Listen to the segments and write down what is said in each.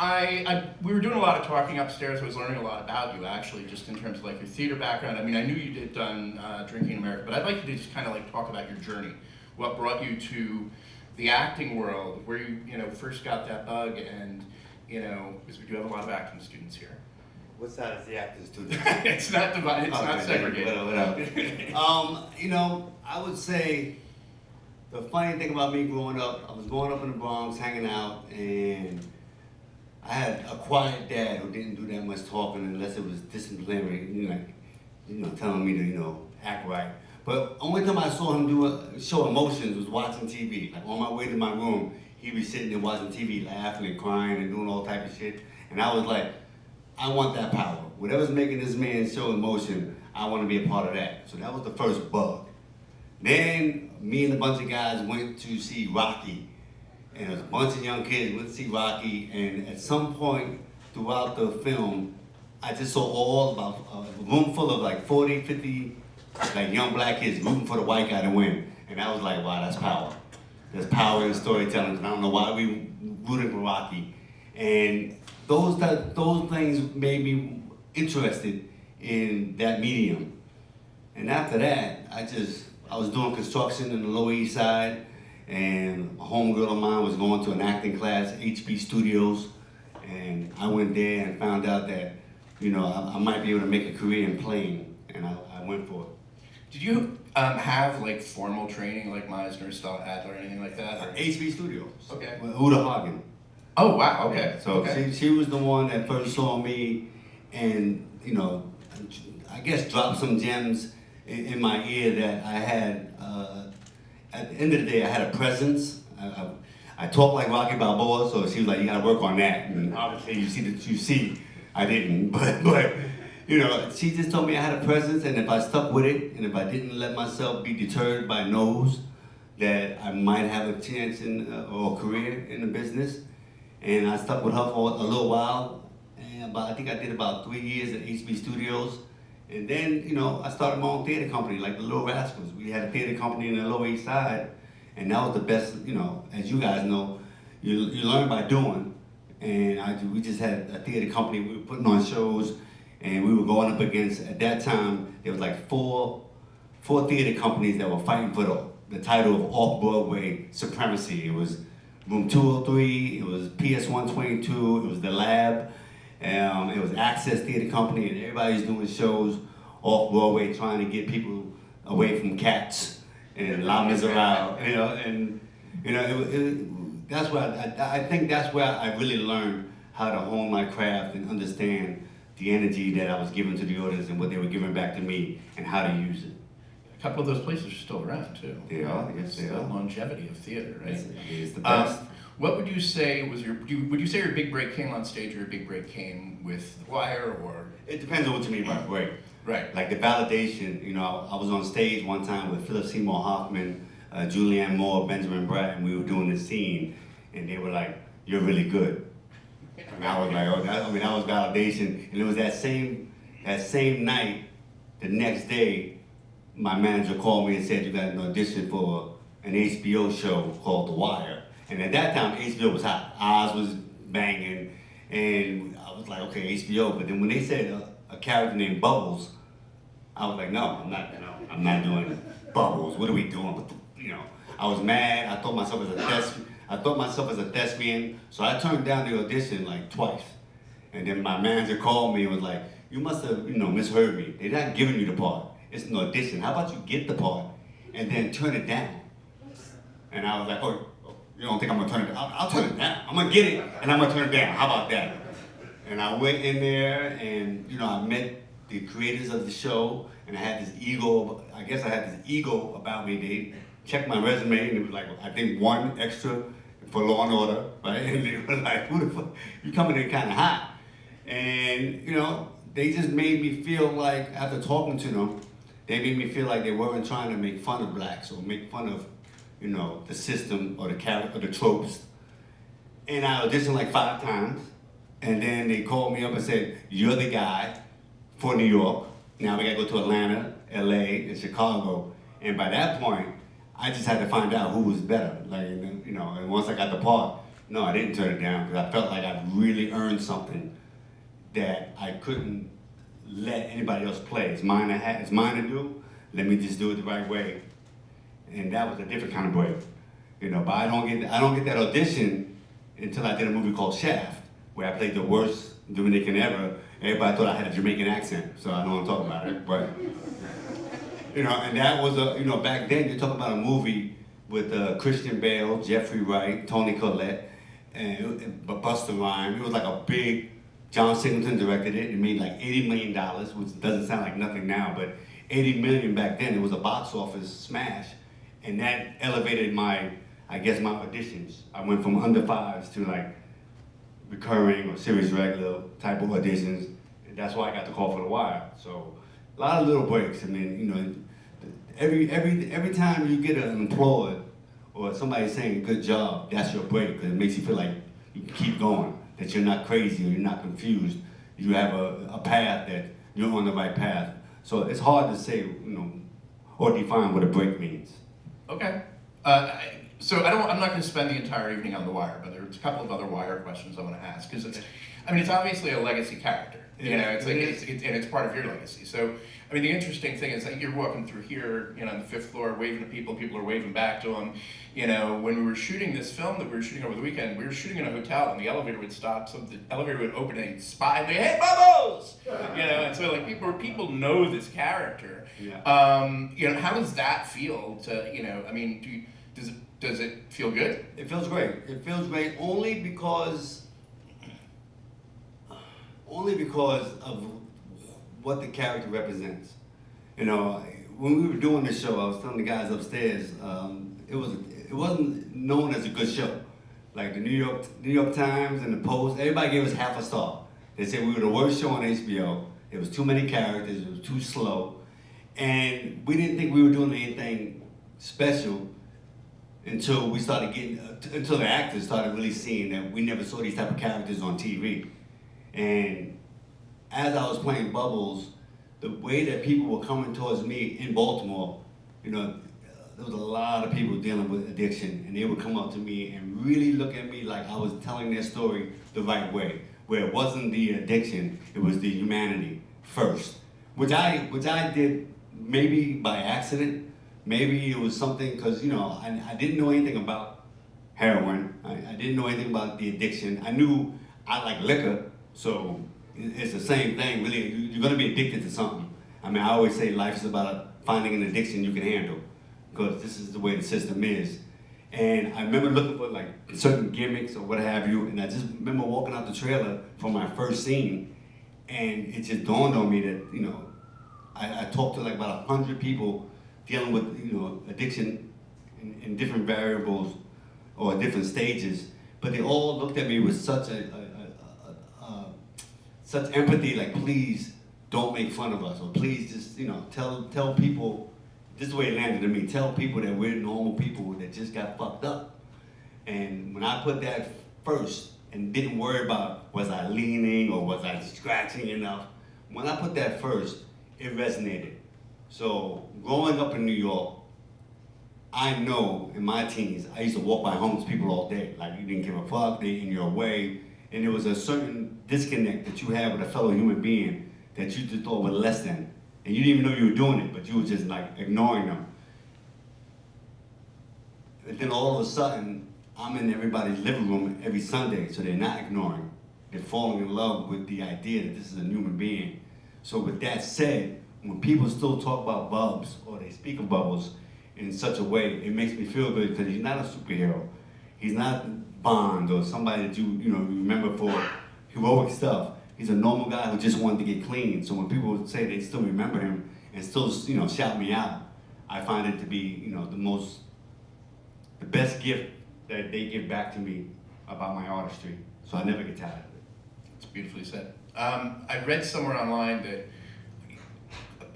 We were doing a lot of talking upstairs. I was learning a lot about you, actually, just in terms of like your theater background. I mean, I knew you did done Drinking America, but I'd like you to just kind of like talk about your journey. What brought you to the acting world, where you first got that bug, and because we do have a lot of acting students here. What side is the acting student? It's not divided. It's not segregated. I would say the funny thing about me growing up, I was growing up in the Bronx, hanging out, and I had a quiet dad who didn't do that much talking unless it was disciplinary, telling me to, act right. But only time I saw him show emotions was watching TV. Like on my way to my room, he'd be sitting there watching TV, laughing and crying and doing all type of shit. And I was like, I want that power. Whatever's making this man show emotion, I want to be a part of that. So that was the first bug. Then me and a bunch of guys went to see Rocky. And there was a bunch of young kids went to see Rocky. And at some point throughout the film, I just saw all about a room full of like 40, 50 like young black kids rooting for the white guy to win. And I was like, wow, that's power. There's power in storytelling. And I don't know why we rooted for Rocky. And those things made me interested in that medium. And after that, I was doing construction in the Lower East Side, and a homegirl of mine was going to an acting class, HB Studios, and I went there and found out that, I might be able to make a career in playing, and I went for it. Did you have like formal training like Meisner, Stahl, Adler, or anything like that? Or? HB Studios. Okay. With Uda Hagen. Oh wow. Okay. So okay. She was the one that first saw me, and I guess dropped some gems in my ear that I had. At the end of the day, I had a presence. I talk like Rocky Balboa, so she was like, "You got to work on that." And obviously, you see, I didn't, but she just told me I had a presence, and if I stuck with it, and if I didn't let myself be deterred by no's, that I might have a chance or a career in the business. And I stuck with her for a little while, and I think I did about 3 years at HB Studios. And then, I started my own theater company, like the Little Rascals. We had a theater company in the Lower East Side, and that was the best, as you guys know, you learn by doing. And we just had a theater company. We were putting on shows, and we were going up against, at that time, there was like four theater companies that were fighting for the title of off-Broadway supremacy. It was Room 203, it was PS 122, it was The Lab, it was Access Theater Company, and everybody's doing shows off-Broadway trying to get people away from Cats and Les Miserables, that's where I think that's where I really learned how to hone my craft and understand the energy that I was giving to the audience and what they were giving back to me and how to use it. A couple of those places are still around too. They are, yes, they the are. longevity of theater, right? It's the best. What would you say was would you say your big break came on stage, or your big break came with The Wire, or? It depends on what you mean by break. Right. Like the validation, I was on stage one time with Philip Seymour Hoffman, Julianne Moore, Benjamin Bratt, and we were doing this scene, and they were like, "You're really good." And I was like, "Oh, that was validation." And it was that same night, the next day, my manager called me and said, "You got an audition for an HBO show called The Wire." And at that time, HBO was hot. Oz was banging, and I was like, "Okay, HBO." But then when they said a character named Bubbles, I was like, "No, I'm not doing Bubbles. What are we doing?" I was mad. I thought myself as a thespian, so I turned down the audition like twice. And then my manager called me and was like, "You must have, misheard me. They're not giving you the part. It's an audition. How about you get the part and then turn it down?" And I was like, "Oh, you don't think I'm gonna turn it down? I'll turn it down. I'm gonna get it and I'm gonna turn it down. How about that?" And I went in there and, I met the creators of the show, and I had this ego, about me. They checked my resume and it was like, I think 1 extra for Law and Order, right? And they were like, "Who the fuck? You coming in kind of hot." And, they just made me feel like, after talking to them, they made me feel like they weren't trying to make fun of blacks or make fun of, the system or the character or the tropes. And I auditioned like 5 times, and then they called me up and said, "You're the guy for New York. Now we gotta go to Atlanta, LA, and Chicago." And by that point, I just had to find out who was better. And once I got the part, No, I didn't turn it down because I felt like I really earned something that I couldn't let anybody else play. It's mine to have, it's mine to do. Let me just do it the right way. And that was a different kind of break, you know. But I don't get that audition until I did a movie called Shaft, where I played the worst Dominican ever. Everybody thought I had a Jamaican accent, so I know what I'm talking about it. But you know, and that was a, you know, back then you're talking about a movie with Christian Bale, Jeffrey Wright, Toni Collette, and Busta Rhymes. It was like a big. John Singleton directed it. It made like $80 million, which doesn't sound like nothing now, but 80 million back then. It was a box office smash, and that elevated my auditions. I went from under fives to like recurring or series regular type of auditions. And that's why I got the call for The Wire. So a lot of little breaks. I mean, you know, every time you get an employed or somebody saying good job, that's your break because it makes you feel like you can keep going. That you're not crazy or you're not confused. You have a path that you're on the right path. So it's hard to say, you know, or define what a break means. Okay. So I'm not going to spend the entire evening on The Wire, but there's a couple of other Wire questions I want to ask because it's obviously a legacy character. You know, it's like and it's part of your legacy. So I mean, the interesting thing is that you're walking through here, you know, on the 5th floor, waving to people. People are waving back to them. You know, when we were shooting this film that we were shooting over the weekend, we were shooting in a hotel, and the elevator would stop. So the elevator would open, and he'd spy, and be, "Hey, Bubbles!" You know, and so like people know this character. Yeah. You know, how does that feel? To you know, I mean, does it feel good? It feels great. It feels great only because of what the character represents. You know, when we were doing this show, I was telling the guys upstairs, it wasn't known as a good show. Like the New York Times and the Post, everybody gave us half a star. They said we were the worst show on HBO. There was too many characters, it was too slow. And we didn't think we were doing anything special until until the actors started really seeing that we never saw these type of characters on TV. And as I was playing Bubbles, the way that people were coming towards me in Baltimore, you know, there was a lot of people dealing with addiction, and they would come up to me and really look at me like I was telling their story the right way, where it wasn't the addiction, it was the humanity first, which I did maybe by accident, maybe it was something, because, you know, I didn't know anything about heroin, I didn't know anything about the addiction. I knew I like liquor, so it's the same thing, really. You're gonna be addicted to something. I mean, I always say life is about finding an addiction you can handle, because this is the way the system is. And I remember looking for like certain gimmicks or what have you, and I just remember walking out the trailer for my first scene, and it just dawned on me that, you know, I talked to like about 100 people dealing with, you know, addiction in different variables or different stages, but they all looked at me with such such empathy, like, please don't make fun of us, or please just, you know, tell people, this is the way it landed to me, tell people that we're normal people that just got fucked up. And when I put that first and didn't worry about was I leaning or was I scratching enough, when I put that first, it resonated. So growing up in New York, I know in my teens, I used to walk by homeless people all day. Like, you didn't give a fuck, they in your way. And there was a certain disconnect that you had with a fellow human being that you just thought was less than. And you didn't even know you were doing it, but you were just like ignoring them. And then all of a sudden, I'm in everybody's living room every Sunday, so they're not ignoring. They're falling in love with the idea that this is a human being. So with that said, when people still talk about Bubs, or they speak of Bubbles in such a way, it makes me feel good, because he's not a superhero. He's not Bond or somebody that you remember for heroic stuff. He's a normal guy who just wanted to get clean. So when people say they still remember him and still, you know, shout me out, I find it to be, you know, the best gift that they give back to me about my artistry. So I never get tired of it. It's beautifully said. I read somewhere online that,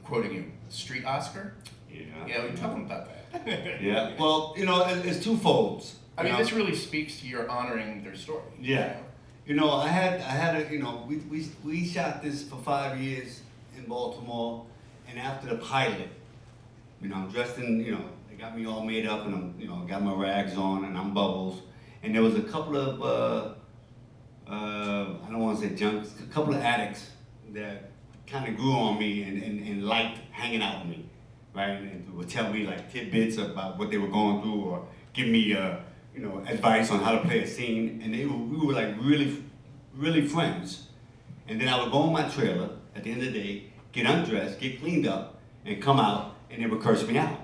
quoting you, street Oscar? Yeah. Yeah, tell them about that. Yeah, well, you know, it's twofold. I mean, this really speaks to your honoring their story. Yeah. You know, I had a, you know, we shot this for 5 years in Baltimore, and after the pilot, you know, I'm dressed in, you know, they got me all made up, and I'm, you know, got my rags on, and I'm Bubbles, And there was a couple of, I don't want to say junks, a couple of addicts that kind of grew on me and liked hanging out with me, right? And would tell me like tidbits about what they were going through, or give me, advice on how to play a scene. And we were like really friends. And then I would go in my trailer at the end of the day, get undressed, get cleaned up, and come out, and they would curse me out.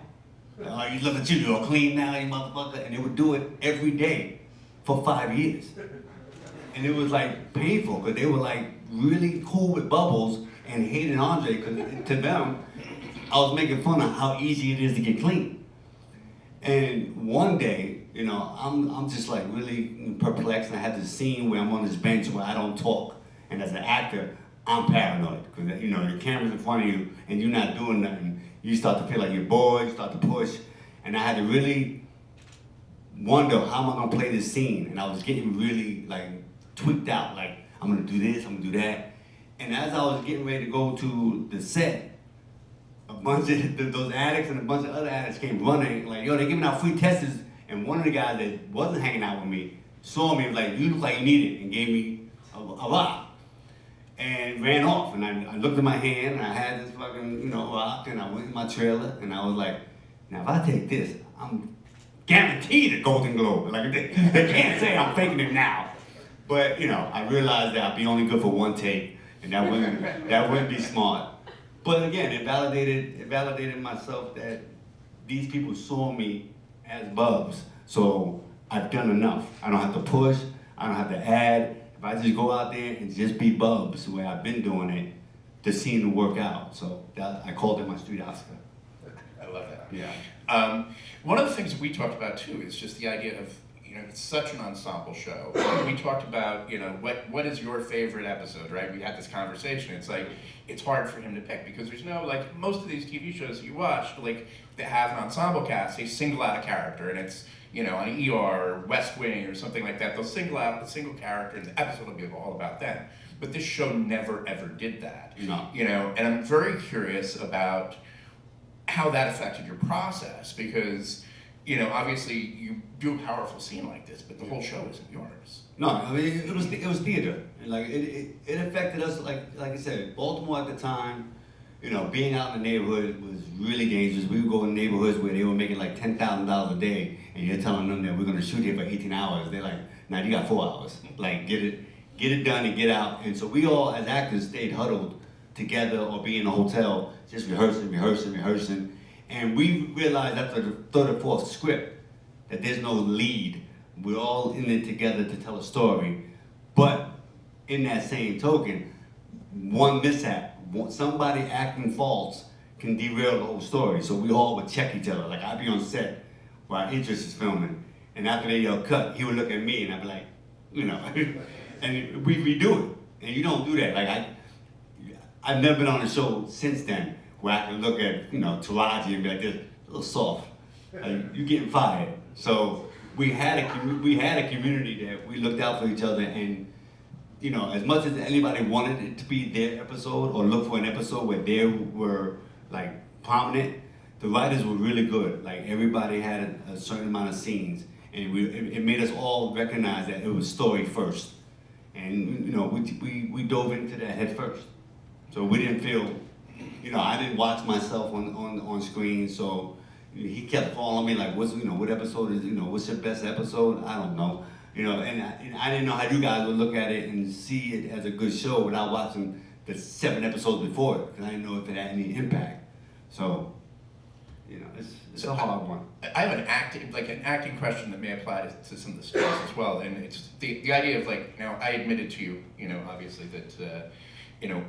Like, you look at you, you're all clean now, you motherfucker. And they would do it every day for 5 years. And it was like painful, because they were like really cool with Bubbles and hated Andre, because to them, I was making fun of how easy it is to get clean. And one day, I'm just like really perplexed, and I had this scene where I'm on this bench where I don't talk. And as an actor, I'm paranoid, because your camera's in front of you and you're not doing nothing. You start to feel like you're bored, you start to push. And I had to really wonder, how am I gonna play this scene? And I was getting really like tweaked out, like I'm gonna do this, I'm gonna do that. And as I was getting ready to go to the set, a bunch of those addicts and a bunch of other addicts came running, like, yo, they're giving out free tests. And one of the guys that wasn't hanging out with me saw me and was like, you look like you need it, and gave me a rock. And ran off, and I looked at my hand, and I had this fucking, rock, and I went in my trailer, and I was like, now if I take this, I'm guaranteed a Golden Globe. Like, they can't say I'm faking it now. But, I realized that I'd be only good for one take, and that wouldn't be smart. But again, it validated myself that these people saw me as Bubs. So I've done enough. I don't have to push, I don't have to add. If I just go out there and just be Bubs, the way I've been doing it, the scene will work out. So I called it my street Oscar. I love that. Yeah. One of the things we talked about too is just the idea of, it's such an ensemble show. We talked about, what is your favorite episode, right? We had this conversation. It's like, it's hard for him to pick, because there's no, like, most of these TV shows that you watch, like, that have an ensemble cast, they single out a character, and it's, on ER or West Wing or something like that, they'll single out a single character and the episode will be all about them. But this show never ever did that. No. And I'm very curious about how that affected your process, because, obviously you do a powerful scene like this, but the whole show isn't yours. No, I mean, it was theater. And like, it affected us, like I said, Baltimore at the time, being out in the neighborhood was really dangerous. We would go in neighborhoods where they were making like $10,000 a day, and you're telling them that we're gonna shoot here for 18 hours. They're like, nah, you got 4 hours. Like, get it done and get out. And so we all, as actors, stayed huddled together or be in a hotel, just rehearsing. And we realized after the third or fourth script that there's no lead. We're all in it together to tell a story. But in that same token, one mishap, somebody acting false can derail the whole story. So we all would check each other. Like, I'd be on set while Idris is filming, and after they yell cut, he would look at me and I'd be like, and we redo it. And you don't do that. Like, I've never been on a show since then where I can look at, Taraji and be like, this, a little soft. Like, you getting fired. So we had a community that we looked out for each other, and as much as anybody wanted it to be their episode or look for an episode where they were like prominent, the writers were really good. Like, everybody had a certain amount of scenes, and it made us all recognize that it was story first. And we dove into that head first. So we didn't feel, I didn't watch myself on screen, so he kept following me like, what episode is, what's your best episode? I don't know. And I didn't know how you guys would look at it and see it as a good show without watching the 7 episodes before it, because I didn't know if it had any impact. So, it's a hard one. I have an acting question that may apply to some of the stories as well, and it's the idea of I admitted to you, obviously that,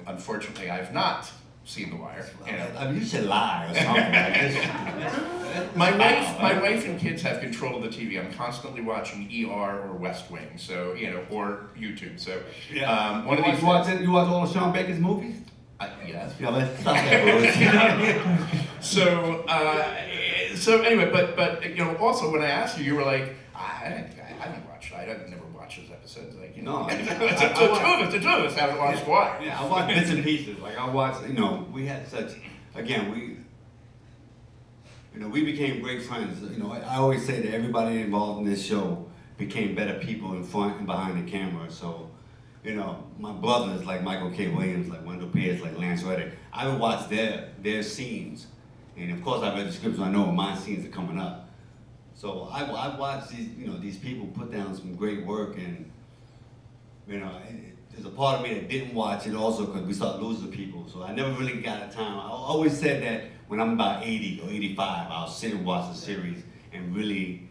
unfortunately I've not seen The Wire. I mean, you should lie or something like this. My wife and kids have control of the TV. I'm constantly watching ER or West Wing, so or YouTube. So one of these. You watch all of Sean Baker's movies? Yes. Yeah, let's stop that. So anyway, but also when I asked you, you were like, I never watched those episodes. No, the two of us haven't watched Wire. Yeah, I watched bits and pieces. Like, I watched, we had such, again, we became great friends. I always say that everybody involved in this show, became better people in front and behind the camera. So, you know, my brothers like Michael K. Williams, like Wendell Pierce, like Lance Reddick, I would watch their scenes. And of course I read the scripts, so I know when my scenes are coming up. So I watched these, you know, these people put down some great work, and, you know, there's a part of me that didn't watch it also because we started losing people. So I never really got a time. I always said that when I'm about 80 or 85, I'll sit and watch the series and really,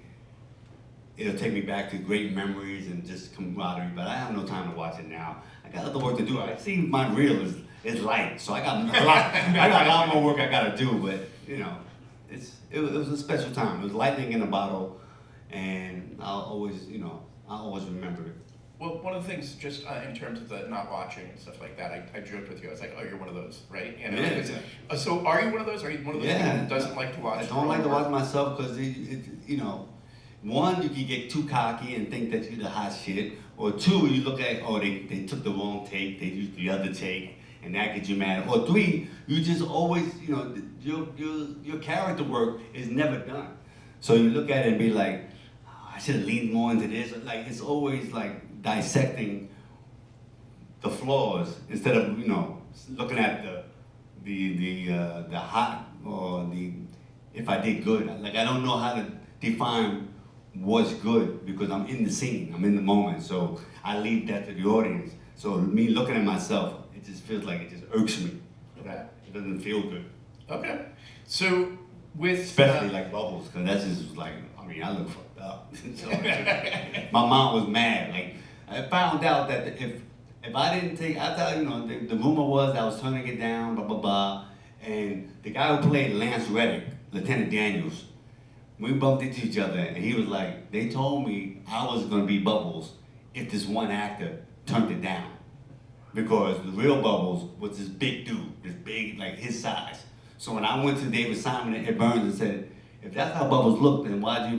it'll take me back to great memories and just camaraderie, but I have no time to watch it now. I got other work to do. I see my reel is light, so I got a lot more work I gotta do, but you know, it was a special time. It was lightning in a bottle, and I'll always remember it. Well, one of the things, just in terms of the not watching and stuff like that, I joked with you. I was like, "Oh, you're one of those, right?" You know, Yeah. So, are you one of those? Are you one of those people who doesn't like to watch? I don't like to watch myself because you know, one, you can get too cocky and think that you're the hot shit, or two, you look at, oh, they took the wrong take, they used the other take, and that gets you mad. Or three, you just always, you know, your character work is never done. So you look at it and be like, oh, I should have leaned more into this. Like, it's always like dissecting the flaws instead of, you know, looking at the hot or the, if I did good. Like, I don't know how to define what's good because I'm in the scene, I'm in the moment. So I leave that to the audience. So me looking at myself, it just feels like it just irks me. Okay. It doesn't feel good. Okay. So with Especially like Bubbles, because that's just like, I mean, I look fucked up. So my mom was mad. Like, I found out that if I didn't take, I thought, you know, the rumor was I was turning it down, blah, blah, blah. And the guy who played Lance Reddick, Lieutenant Daniels, we bumped into each other, and he was like, they told me I was gonna be Bubbles if this one actor turned it down. Because the real Bubbles was this big dude, this big, like his size. So when I went to David Simon and Ed Burns and said, if that's how Bubbles looked, then why'd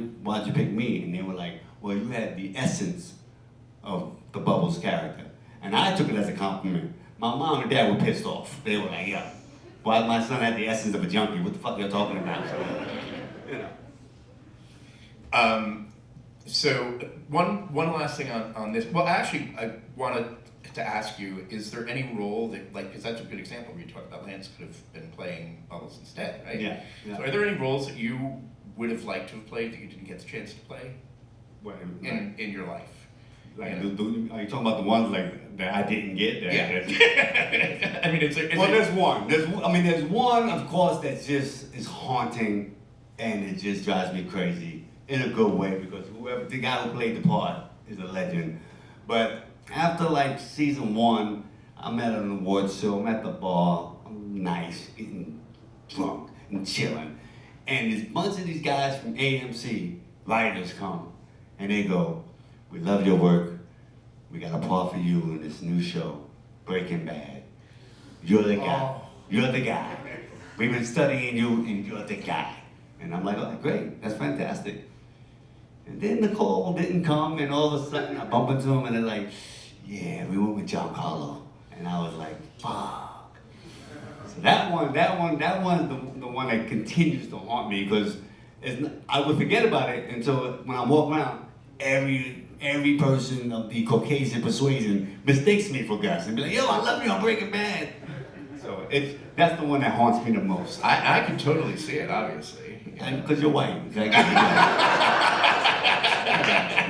you pick me? And they were like, well, you had the essence of the Bubbles character. And I took it as a compliment. My mom and dad were pissed off. They were like, yeah, why my son had the essence of a junkie? What the fuck are you talking about? So, you know. So one last thing on this. Well, actually, I wanted to ask you: is there any role that, like, because that's a good example where you talk about Lance could have been playing Bubbles instead, right? Yeah. So, are there any roles that you would have liked to have played that you didn't get the chance to play in your life? Like, are you talking about the ones like that I didn't get? Yeah. I mean, there's one. There's one, of course, that just is haunting, and it just drives me crazy in a good way because whoever the guy who played the part is a legend. But after like season 1, I'm at an awards show. I'm at the bar. I'm nice, getting drunk and chilling, and this bunch of these guys from AMC writers come, and they go, "We love your work. We got a part for you in this new show, Breaking Bad. You're the guy. Oh. You're the guy. We've been studying you, and you're the guy." And I'm like, "Oh, great. That's fantastic." And then the call didn't come, and all of a sudden I bump into them, and they're like, "Yeah, we went with Giancarlo." And I was like, "Fuck." So that one's the one that continues to haunt me because I would forget about it until when I walk around, every person of the Caucasian persuasion mistakes me for Gus and be like, "Yo, I love you on Breaking Bad." So that's the one that haunts me the most. I can totally see it, obviously. And because you're white. Okay?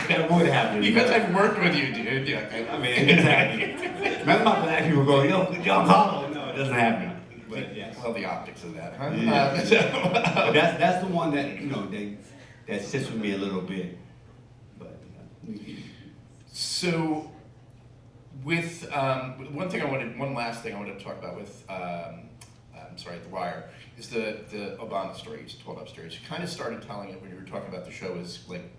That would happen. Because I've worked with you, dude. Yeah. I mean, exactly. Remember my black people go, "Yo, John Paulo." No, it doesn't happen. But yes. Well, the optics of that, huh? Yeah. But that's the one that, you know, that sits with me a little bit. But So, with one last thing I wanted to talk about with, The Wire, is the Obama story you told upstairs. You kind of started telling it when you were talking about the show as like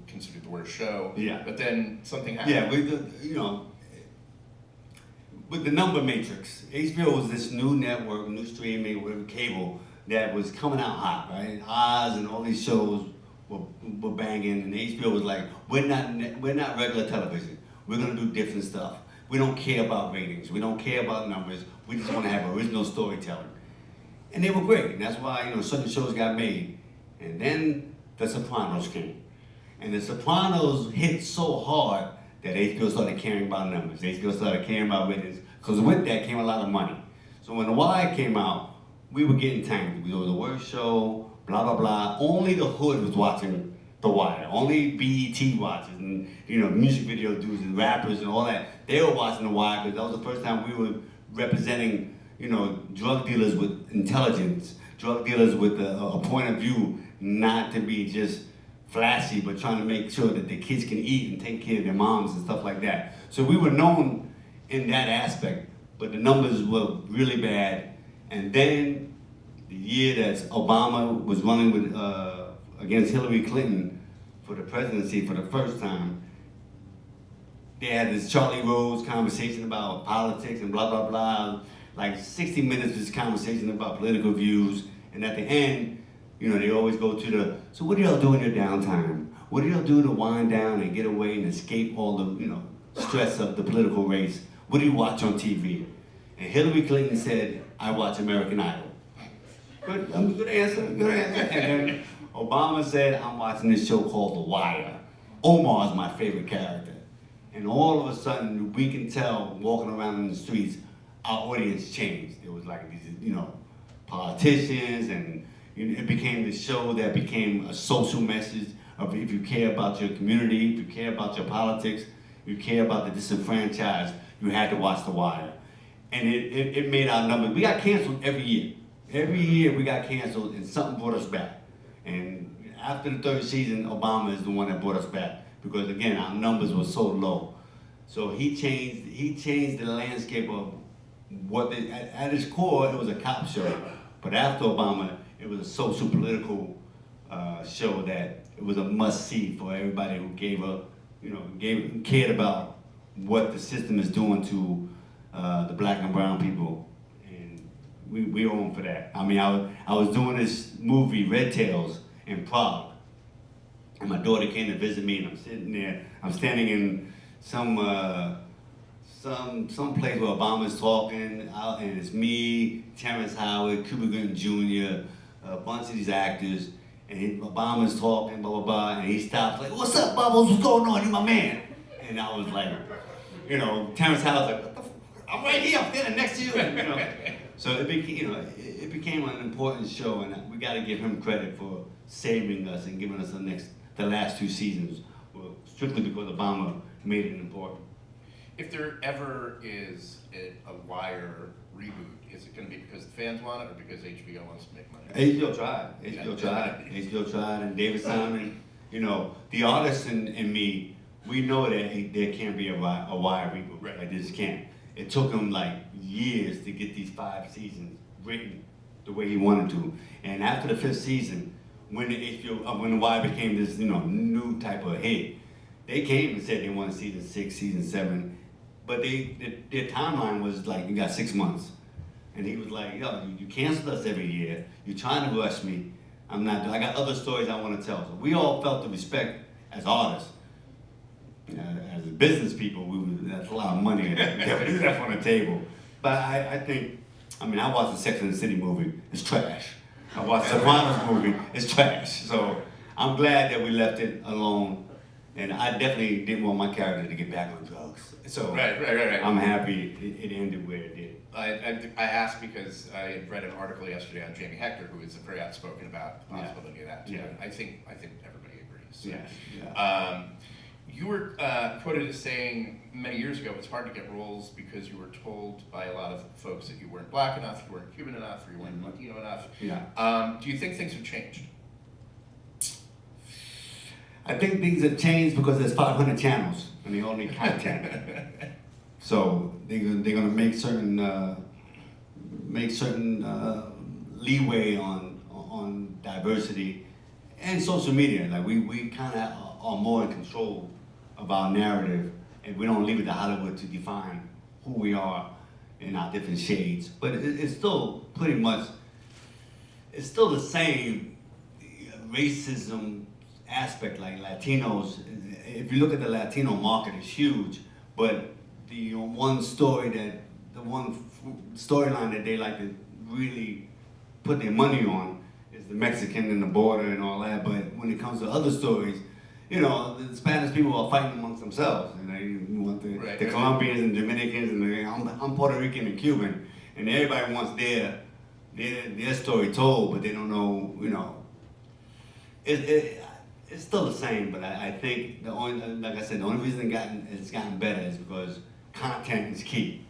considered the worst show. Yeah. But then something happened. yeah, with the number matrix, HBO was this new network, new streaming, whatever, cable that was coming out hot, right? Oz and all these shows were banging, and HBO was like, we're not regular television. We're gonna do different stuff. We don't care about ratings. We don't care about numbers. We just want to have original storytelling. And they were great, and that's why certain shows got made. And then The Sopranos came, And The Sopranos hit so hard that HBO started caring about numbers. HBO started caring about ratings, because with that came a lot of money. So when The Wire came out, we were getting tanked. We were the worst show, blah, blah, blah. Only the hood was watching The Wire. Only BET watches, and music video dudes and rappers and all that. They were watching The Wire because that was the first time we were representing, drug dealers with intelligence, drug dealers with a point of view, not to be just flashy, but trying to make sure that the kids can eat and take care of their moms and stuff like that. So we were known in that aspect, but the numbers were really bad. And then the year that Obama was running with against Hillary Clinton for the presidency for the first time, they had this Charlie Rose conversation about politics and blah, blah, blah. Like 60 minutes of this conversation about political views. And at the end, they always go to so what do y'all do in your downtime? What do y'all do to wind down and get away and escape all the, stress of the political race? What do you watch on TV? And Hillary Clinton said, I watch American Idol. Good answer. And then Obama said, I'm watching this show called The Wire. Omar's my favorite character. And all of a sudden, we can tell, walking around in the streets, our audience changed. It was like these, politicians, and it became this show that became a social message of if you care about your community, if you care about your politics, if you care about the disenfranchised, you had to watch The Wire. And it made our numbers. We got canceled every year. Every year we got canceled, and something brought us back. And after the third season, Obama is the one that brought us back, because again, our numbers were so low. So he changed the landscape of at its core, it was a cop show. But after Obama, it was a social political show that it was a must see for everybody who cared about what the system is doing to the black and brown people. And we owe them for that. I mean, I was doing this movie, Red Tails, in Prague. And my daughter came to visit me, and I'm sitting there. I'm standing in some place where Obama's talking, and it's me, Terrence Howard, Cuba Gooding Jr., a bunch of these actors, and Obama's talking, blah, blah, blah, and he stops like, what's up, Bubbles, what's going on, you my man? And I was like, Terrence Howard's like, what the I'm right here, I'm standing next to you, and, So it became an important show, and we got to give him credit for saving us and giving us the last 2 seasons, strictly because Obama made it important. If there ever is a Wire reboot, is it going to be because the fans want it or because HBO wants to make money? HBO tried, and David Simon, the artist in me, we know that there can't be a Wire reboot. Right. Like, they just can't. It took him like years to get these 5 seasons written the way he wanted to. And after the 5th season, when the Wire became this, new type of hit, they came and said they wanted season 6, season 7, but their timeline was like, you got 6 months. And he was like, yo, you cancel us every year, you're trying to rush me, I got other stories I want to tell. So we all felt the respect as artists. As business people, that's a lot of money left on the table. But I think, I watched the Sex and the City movie, it's trash. I watched the Sopranos movie, it's trash. So I'm glad that we left it alone. And I definitely didn't want my character to get back on drugs. So Right. I'm happy it ended where it did. I asked because I had read an article yesterday on Jamie Hector, who is very outspoken about the possibility of that too. Yeah. And I think everybody agrees. So. Yeah. You were quoted as saying many years ago it's hard to get roles because you were told by a lot of folks that you weren't black enough, you weren't Cuban enough, or you weren't Latino enough. Yeah. Do you think things have changed? I think things have changed because there's 500 channels and they all need content. So they're gonna make certain leeway on diversity and social media. Like we kind of are more in control of our narrative, and we don't leave it to Hollywood to define who we are in our different shades. But it's still pretty much, it's still the same racism aspect. Like Latinos, if you look at the Latino market, it's huge, but the one storyline that they like to really put their money on is the Mexican and the border and all that. But when it comes to other stories, you know, the Spanish people are fighting amongst themselves. You know, you want Right. the Colombians and Dominicans, and I'm Puerto Rican and Cuban, and everybody wants their story told, but they don't know, you know. It's still the same, but I think like I said, the only reason it's gotten better is because content is key.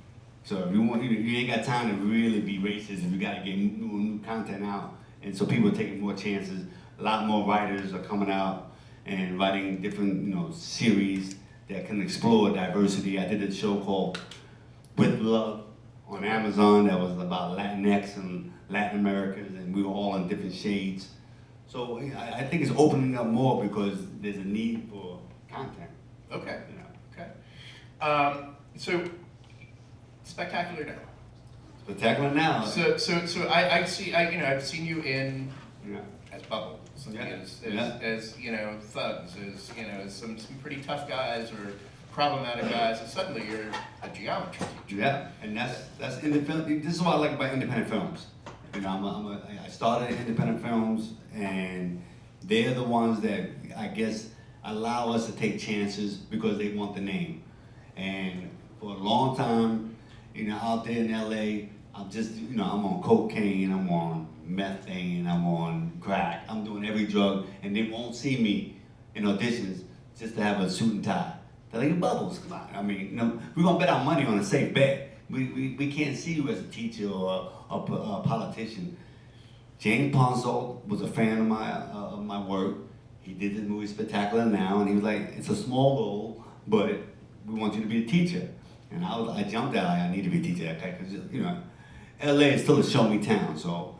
So if you ain't got time to really be racist, if you got to get new content out, and so people are taking more chances. A lot more writers are coming out and writing different, you know, series that can explore diversity. I did a show called With Love on Amazon that was about Latinx and Latin Americans, and we were all in different shades. So I think it's opening up more because there's a need for content. Okay. You know. Okay. So, Spectacular now. Spectacular now. So I've seen you in Yeah. as Bubbles, Yeah. as you know, thugs, as some pretty tough guys or problematic guys, and suddenly you're a geometry teacher. Yeah, and that's independent. This is what I like about independent films. You know, I started in independent films, and they're the ones that I guess allow us to take chances because they want the name. And for a long time, you know, out there in LA, I'm just, you know, I'm on cocaine, I'm on methane, I'm on crack, I'm doing every drug, and they won't see me in auditions just to have a suit and tie. They're like, Bubbles, come on. I mean, you know, we're gonna bet our money on a safe bet. We can't see you as a teacher or a politician. James Ponsoldt was a fan of my work. He did this movie Spectacular Now, and he was like, it's a small role, but we want you to be a teacher. And I jumped out, I need to be a teacher, okay? Because, you know, LA is still a show me town. So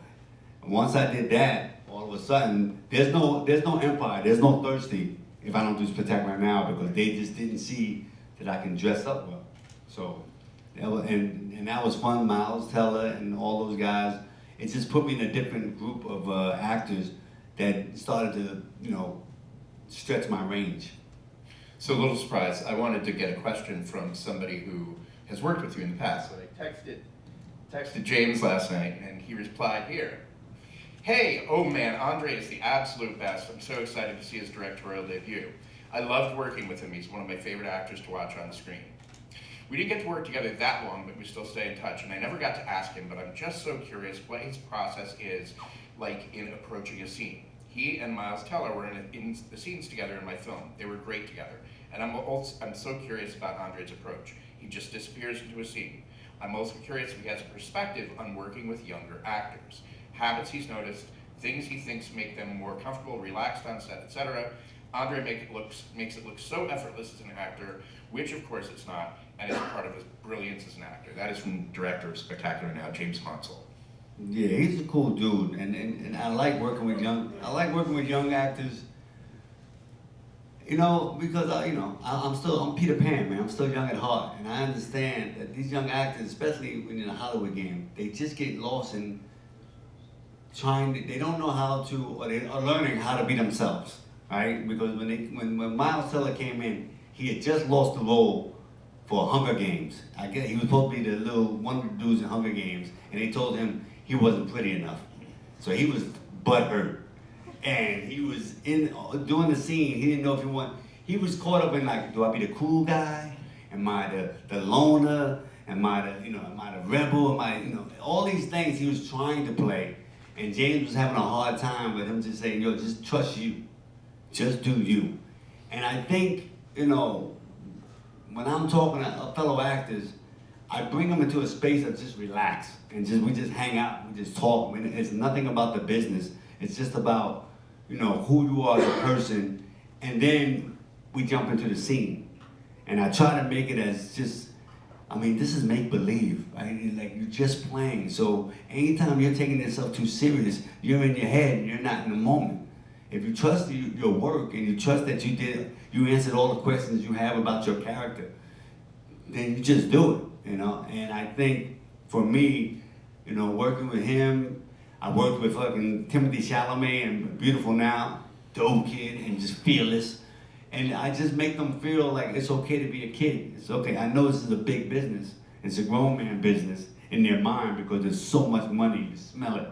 once I did that, all of a sudden, there's no Empire, there's no Thirsty if I don't do Spectacular Now, because they just didn't see that I can dress up well. So, and that was fun. Miles Teller and all those guys. It just put me in a different group of actors that started to, you know, stretch my range. So a little surprise, I wanted to get a question from somebody who has worked with you in the past. So I texted James last night, and he replied here. Hey, oh man, Andre is the absolute best. I'm so excited to see his directorial debut. I loved working with him. He's one of my favorite actors to watch on screen. We didn't get to work together that long, but we still stay in touch, and I never got to ask him, but I'm just so curious what his process is like in approaching a scene. He and Miles Teller were in the scenes together in my film. They were great together. And I'm so curious about Andre's approach. He just disappears into a scene. I'm also curious if he has a perspective on working with younger actors. Habits he's noticed, things he thinks make them more comfortable, relaxed on set, etc. Andre makes it look so effortless as an actor, which of course it's not, and is part of his brilliance as an actor. That is from director of Spectacular Now, James Ponsoldt. Yeah, he's a cool dude, and I like working with young actors. You know, because I'm Peter Pan, man. I'm still young at heart, and I understand that these young actors, especially when in a Hollywood game, they just get lost in they don't know how to, or they are learning how to be themselves, right? Because when Miles Teller came in, he had just lost the role for Hunger Games. I guess he was supposed to be one of the dudes in Hunger Games, and they told him he wasn't pretty enough. So he was butthurt. And he was doing the scene, he didn't know if he was caught up in like, do I be the cool guy? Am I the loner? Am I the rebel? Am I, all these things he was trying to play. And James was having a hard time with him just saying, yo, just trust you. Just do you. And I think, when I'm talking to fellow actors, I bring them into a space of just relax and we just hang out, we just talk. I mean, it's nothing about the business. It's just about, who you are as a person, and then we jump into the scene. And I try to make it as just, this is make-believe, right? Like, you're just playing. So anytime you're taking yourself too serious, you're in your head and you're not in the moment. If you trust your work and you trust that you answered all the questions you have about your character, then you just do it, And I think for me, working with him, I worked with fucking Timothy Chalamet and Beautiful Now, dope kid and just fearless. And I just make them feel like it's okay to be a kid. It's okay. I know this is a big business. It's a grown man business in their mind because there's so much money. You smell it.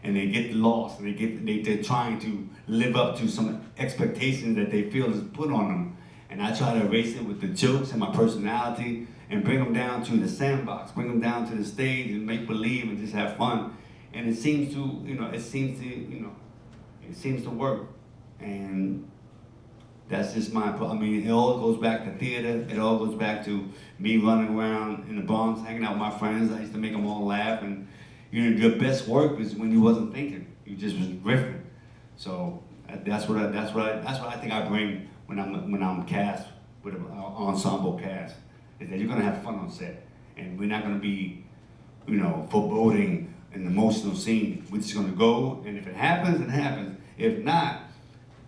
and they get lost, and they're trying to live up to some expectations that they feel is put on them. And I try to erase it with the jokes and my personality and bring them down to the sandbox, bring them down to the stage and make believe and just have fun. And it seems to, it seems to work. And that's just it all goes back to theater. It all goes back to me running around in the Bronx, hanging out with my friends. I used to make them all laugh. And your best work was when you wasn't thinking. You just was riffing. So that's what I think I bring when I'm cast with an ensemble cast. Is that you're gonna have fun on set, and we're not gonna be, foreboding an emotional scene. We're just gonna go, and if it happens, it happens. If not,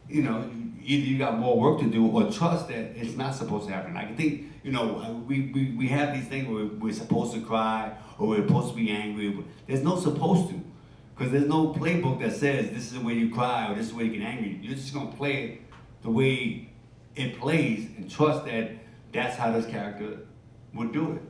either you got more work to do, or trust that it's not supposed to happen. I think, we have these things where we're supposed to cry, or we're supposed to be angry. There's no supposed to, because there's no playbook that says this is the way you cry, or this is the way you get angry. You're just gonna play it the way it plays, and trust that that's how this character would do it.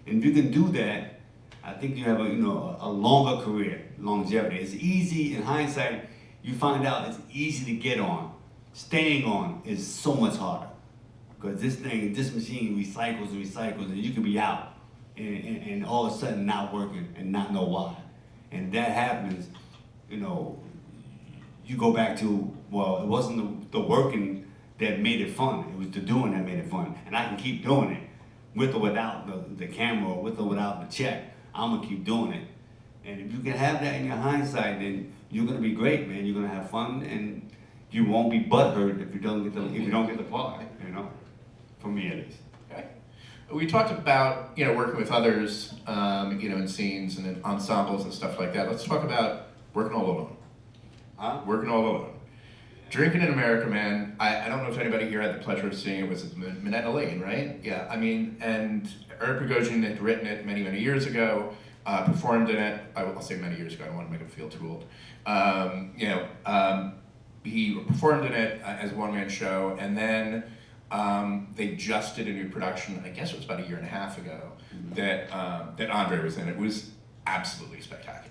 And if you can do that, I think you have a longer career, longevity. It's easy, in hindsight, you find out it's easy to get on. Staying on is so much harder. Because this machine recycles and recycles, and you can be out and all of a sudden not working and not know why. And that happens, you go back to, well, it wasn't the working that made it fun. It was the doing that made it fun. And I can keep doing it with or without the camera, or with or without the check. I'm gonna keep doing it. And if you can have that in your hindsight, then you're gonna be great, man. You're gonna have fun, and you won't be butthurt if you don't get the part. For me at least. Okay. We talked about working with others, in scenes and in ensembles and stuff like that. Let's talk about working all alone. Working all alone. Drinking in America, man. I don't know if anybody here had the pleasure of seeing it. Was it Minetta Lane, right? Yeah. And Eric Bogosian had written it many, many years ago. Performed in it. I'll say many years ago. I don't want to make him feel too old. He performed in it as a one-man show, and then they just did a new production. I guess it was about a year and a half ago that Andre was in. It was absolutely spectacular.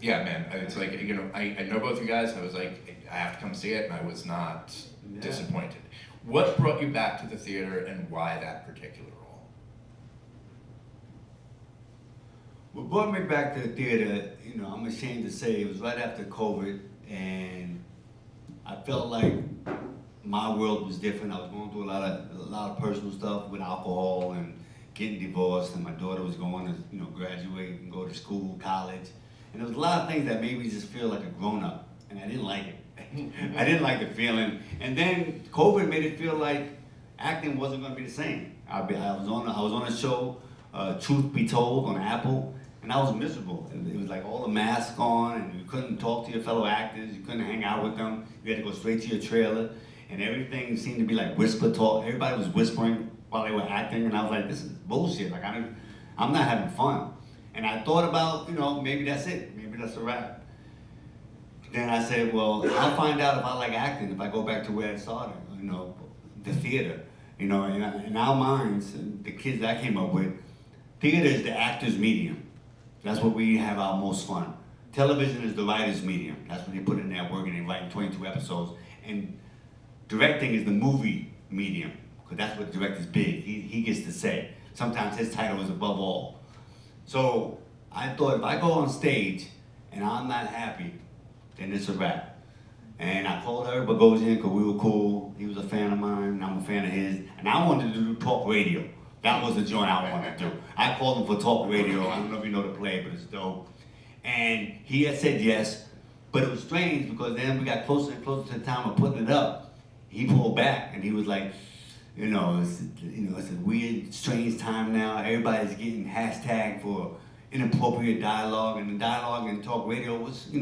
Yeah, man. It's like I know both you guys. I was like, I have to come see it, and I was not disappointed. What brought you back to the theater, and why that particular role? What brought me back to the theater, I'm ashamed to say, it was right after COVID, and I felt like my world was different. I was going through a lot of personal stuff with alcohol and getting divorced, and my daughter was going to graduate and go to school, college, and there was a lot of things that made me just feel like a grown-up, and I didn't like it. I didn't like the feeling, and then COVID made it feel like acting wasn't going to be the same. I was on a show, Truth Be Told, on Apple, and I was miserable. It was like all the masks on, and you couldn't talk to your fellow actors, you couldn't hang out with them, you had to go straight to your trailer, and everything seemed to be like whisper talk. Everybody was whispering while they were acting, and I was like, this is bullshit. Like, I'm not having fun. And I thought about, maybe that's it. Maybe that's a wrap. Then I said, well, I'll find out if I like acting if I go back to where I started, the theater. In our minds, the kids that I came up with, theater is the actor's medium. That's where we have our most fun. Television is the writer's medium. That's when they put in their work and they write 22 episodes. And directing is the movie medium, because that's what the director's big. He gets to say. Sometimes his title is above all. So I thought if I go on stage and I'm not happy, then it's a wrap. And I called Eric Bogosian because we were cool. He was a fan of mine, and I'm a fan of his. And I wanted to do talk radio. That was the joint I wanted to do. I called him for talk radio. I don't know if you know the play, but it's dope. And he had said yes, but it was strange because then we got closer and closer to the time of putting it up. He pulled back, and he was like, it's a weird, strange time now. Everybody's getting hashtag for inappropriate dialogue, and the dialogue in talk radio was, a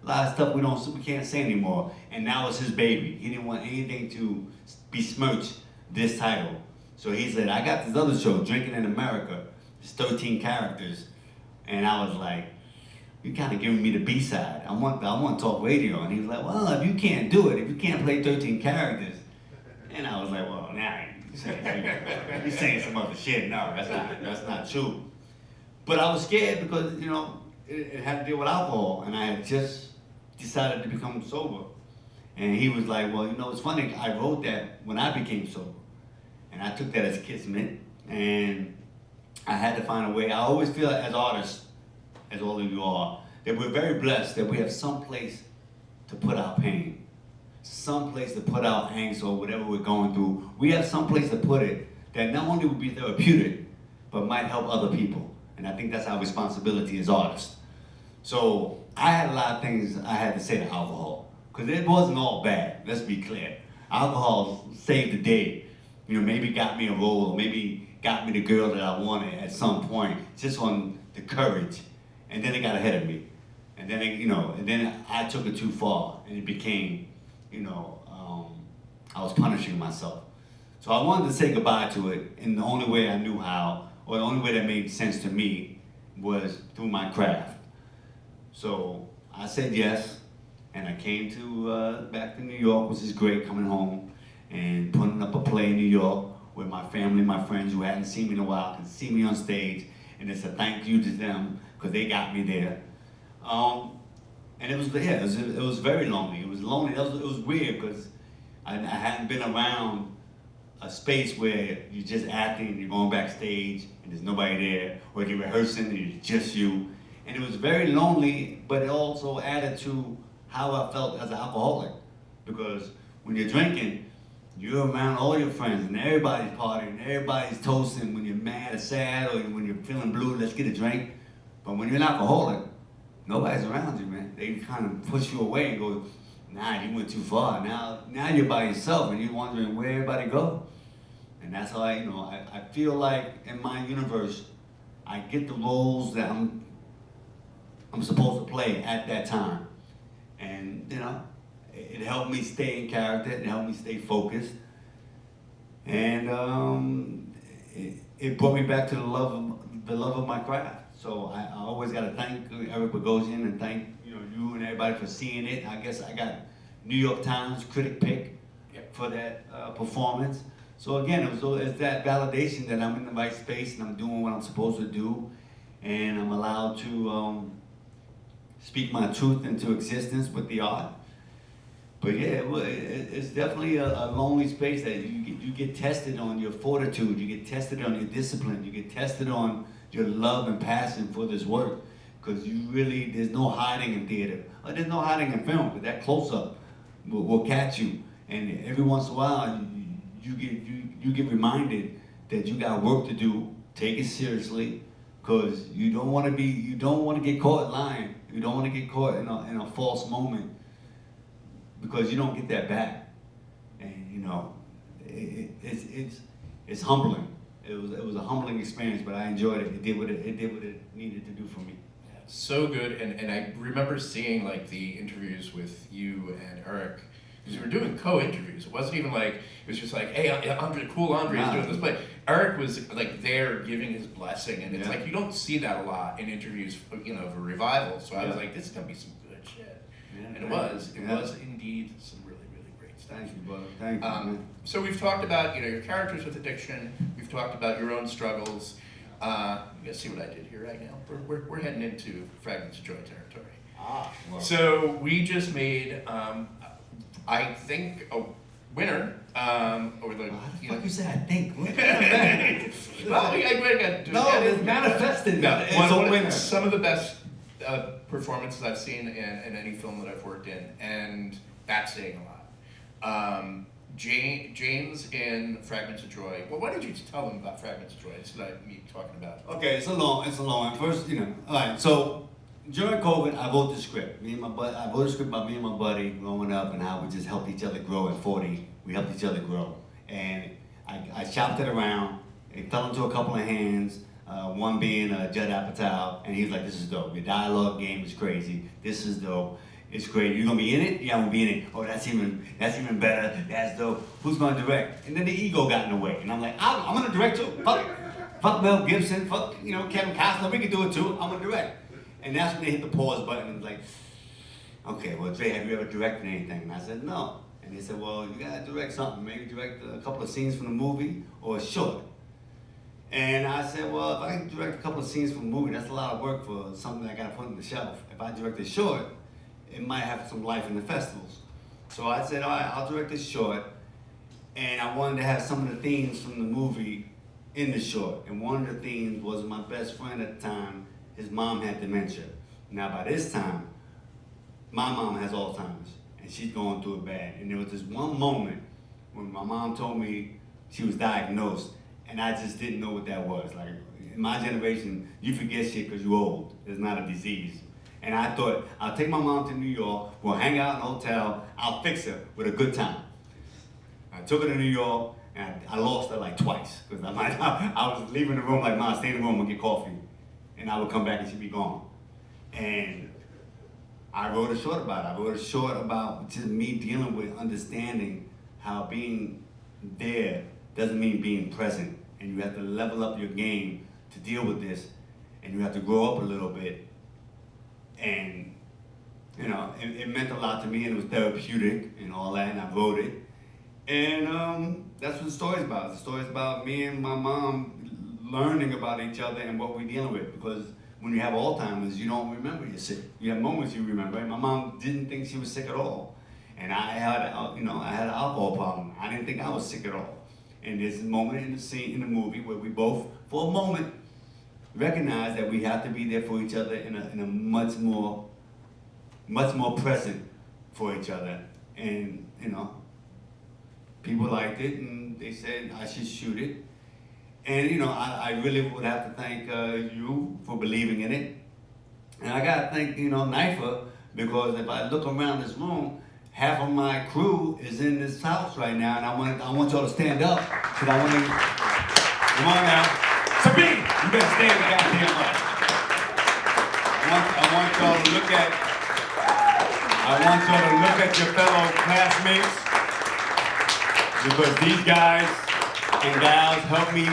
lot of stuff we can't say anymore. And now it's his baby. He didn't want anything to besmirch this title. So he said, I got this other show, Drinking in America. It's 13 characters. And I was like, you're kind of giving me the B-side. I want talk radio. And he was like, well, if you can't do it, if you can't play 13 characters. And I was like, well, now you're saying some other shit. No, that's not true. But I was scared because, it had to deal with alcohol, and I had just decided to become sober. And he was like, well, you know, it's funny, I wrote that when I became sober. And I took that as kismet, and I had to find a way. I always feel as artists, as all of you are, that we're very blessed that we have some place to put our pain, some place to put our angst or whatever we're going through. We have some place to put it that not only would be therapeutic, but might help other people. And I think that's our responsibility as artists. So I had a lot of things I had to say to alcohol, because it wasn't all bad, let's be clear. Alcohol saved the day. You know, maybe got me a role, or maybe got me the girl that I wanted at some point, just on the courage. And then it got ahead of me. And then, and then I took it too far, and it became, I was punishing myself. So I wanted to say goodbye to it, and the only way I knew how, or the only way that made sense to me, was through my craft. So I said yes, and I came to back to New York, which is great, coming home and putting up a play in New York where my family, my friends who hadn't seen me in a while can see me on stage, and it's a thank you to them because they got me there. And it was very lonely. It was lonely. It was weird because I hadn't been around a space where you're just acting, you're going backstage, and there's nobody there, or you're rehearsing and it's just you. And it was very lonely, but it also added to how I felt as an alcoholic. Because when you're drinking, you're around all your friends, and everybody's partying, everybody's toasting. When you're mad or sad, or when you're feeling blue, let's get a drink. But when you're an alcoholic, nobody's around you, man. They kind of push you away and go, nah, you went too far. Now you're by yourself, and you're wondering where everybody go. And that's how I feel like in my universe, I get the roles that I'm supposed to play at that time. And, it helped me stay in character, it helped me stay focused. And it brought me back to the love of my craft. So I always got to thank Eric Bogosian and thank you and everybody for seeing it. I guess I got New York Times critic pick for that performance. So again, it's that validation that I'm in the right space and I'm doing what I'm supposed to do, and I'm allowed to speak my truth into existence with the art. But yeah, it's definitely a lonely space that you get tested on your fortitude, you get tested on your discipline, you get tested on your love and passion for this work. Because there's no hiding in theater. Or there's no hiding in film, but that close-up will catch you. And every once in a while, you get reminded that you got work to do. Take it seriously, because you don't want to get caught lying. You don't want to get caught in a false moment, because you don't get that back. And it's humbling. It was a humbling experience, but I enjoyed it. It did what it needed to do for me. So good, and I remember seeing like the interviews with you and Eric, because you were doing co-interviews. It wasn't even like, it was just like, hey, Andre is doing this play. Eric was like there giving his blessing, and it's like you don't see that a lot in interviews, of a revival. So I was like, this is gonna be some good shit, and it was indeed some really, really great stuff. Thank you, brother. Thank you. So we've talked about your characters with addiction. We've talked about your own struggles. You guys see what I did here right now? We're heading into Fragments of Joy territory. Well. So we just made, I think, a winner. Or the you say I think? Well, I got to no, it's manifested. No, It's a winner. Some of the best performances I've seen in any film that I've worked in, and that's saying a lot. James in Fragments of Joy. Well, why don't you just tell them about Fragments of Joy? It's not me talking about. Okay, it's a long one. First, all right, so during COVID, I wrote the script. I wrote the script about me and my buddy growing up and how we just helped each other grow at 40. We helped each other grow. And I shopped it around. It fell into a couple of hands, one being Judd Apatow, and he was like, this is dope. Your dialogue game is crazy. This is dope. It's great. You're gonna be in it? Yeah, I'm gonna be in it. Oh, that's even better. That's dope. Who's gonna direct? And then the ego got in the way, and I'm like, I'm gonna direct too. Fuck Mel Gibson. Fuck Kevin Costner. We can do it too. I'm gonna direct. And that's when they hit the pause button and was like, okay, well, Dre, have you ever directed anything? And I said, no. And they said, well, you gotta direct something. Maybe direct a couple of scenes from the movie or a short. And I said, well, if I can direct a couple of scenes for a movie, that's a lot of work for something that I got to put on the shelf. If I direct a short, it might have some life in the festivals. So I said, all right, I'll direct this short. And I wanted to have some of the themes from the movie in the short. And one of the themes was my best friend at the time, his mom had dementia. Now by this time, my mom has Alzheimer's and she's going through it bad. And there was this one moment when my mom told me she was diagnosed and I just didn't know what that was. Like in my generation, you forget shit because you're old. It's not a disease. And I thought, I'll take my mom to New York, we'll hang out in a hotel, I'll fix her with a good time. I took her to New York and I lost her like twice because I was leaving the room like, Mom, stay in the room and get coffee. And I would come back and she'd be gone. And I wrote a short about it. I wrote a short about just me dealing with understanding how being there doesn't mean being present. And you have to level up your game to deal with this. And you have to grow up a little bit. And, you know, it meant a lot to me and it was therapeutic and all that, and I wrote it. And that's what the story's about. The story's about me and my mom learning about each other and what we're dealing with. Because when you have Alzheimer's, you don't remember you're sick. You have moments you remember. And my mom didn't think she was sick at all. And I had an alcohol problem. I didn't think I was sick at all. And there's a moment in the scene, in the movie, where we both, for a moment, recognize that we have to be there for each other in a much more present for each other. And, you know, people liked it, and they said I should shoot it. And, you know, I really would have to thank you for believing in it. And I got to thank, you know, NYFA, because if I look around this room, half of my crew is in this house right now, and I want y'all to stand up, because I want to, come on now. Sabine, you better stand the goddamn up. I want y'all to look at your fellow classmates, because these guys and gals helped me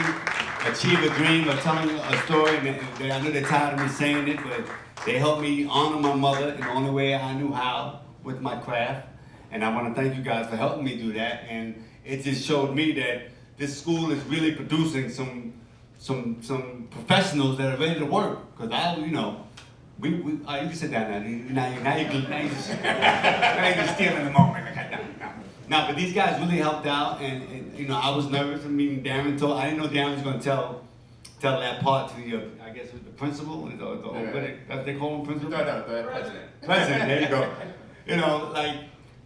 achieve a dream of telling a story. And I know they're tired of me saying it, but they helped me honor my mother in the only way I knew how with my craft. And I want to thank you guys for helping me do that. And it just showed me that this school is really producing some professionals that are ready to work. Because you know, you can sit down now. Now you're just stealing the moment. No, but these guys really helped out, and you know, I was nervous. I mean, Darren told, I didn't know Darren was going to tell that part to the, I guess, the principal, what they call him, principal? No, the president. President, there you go. You know, like,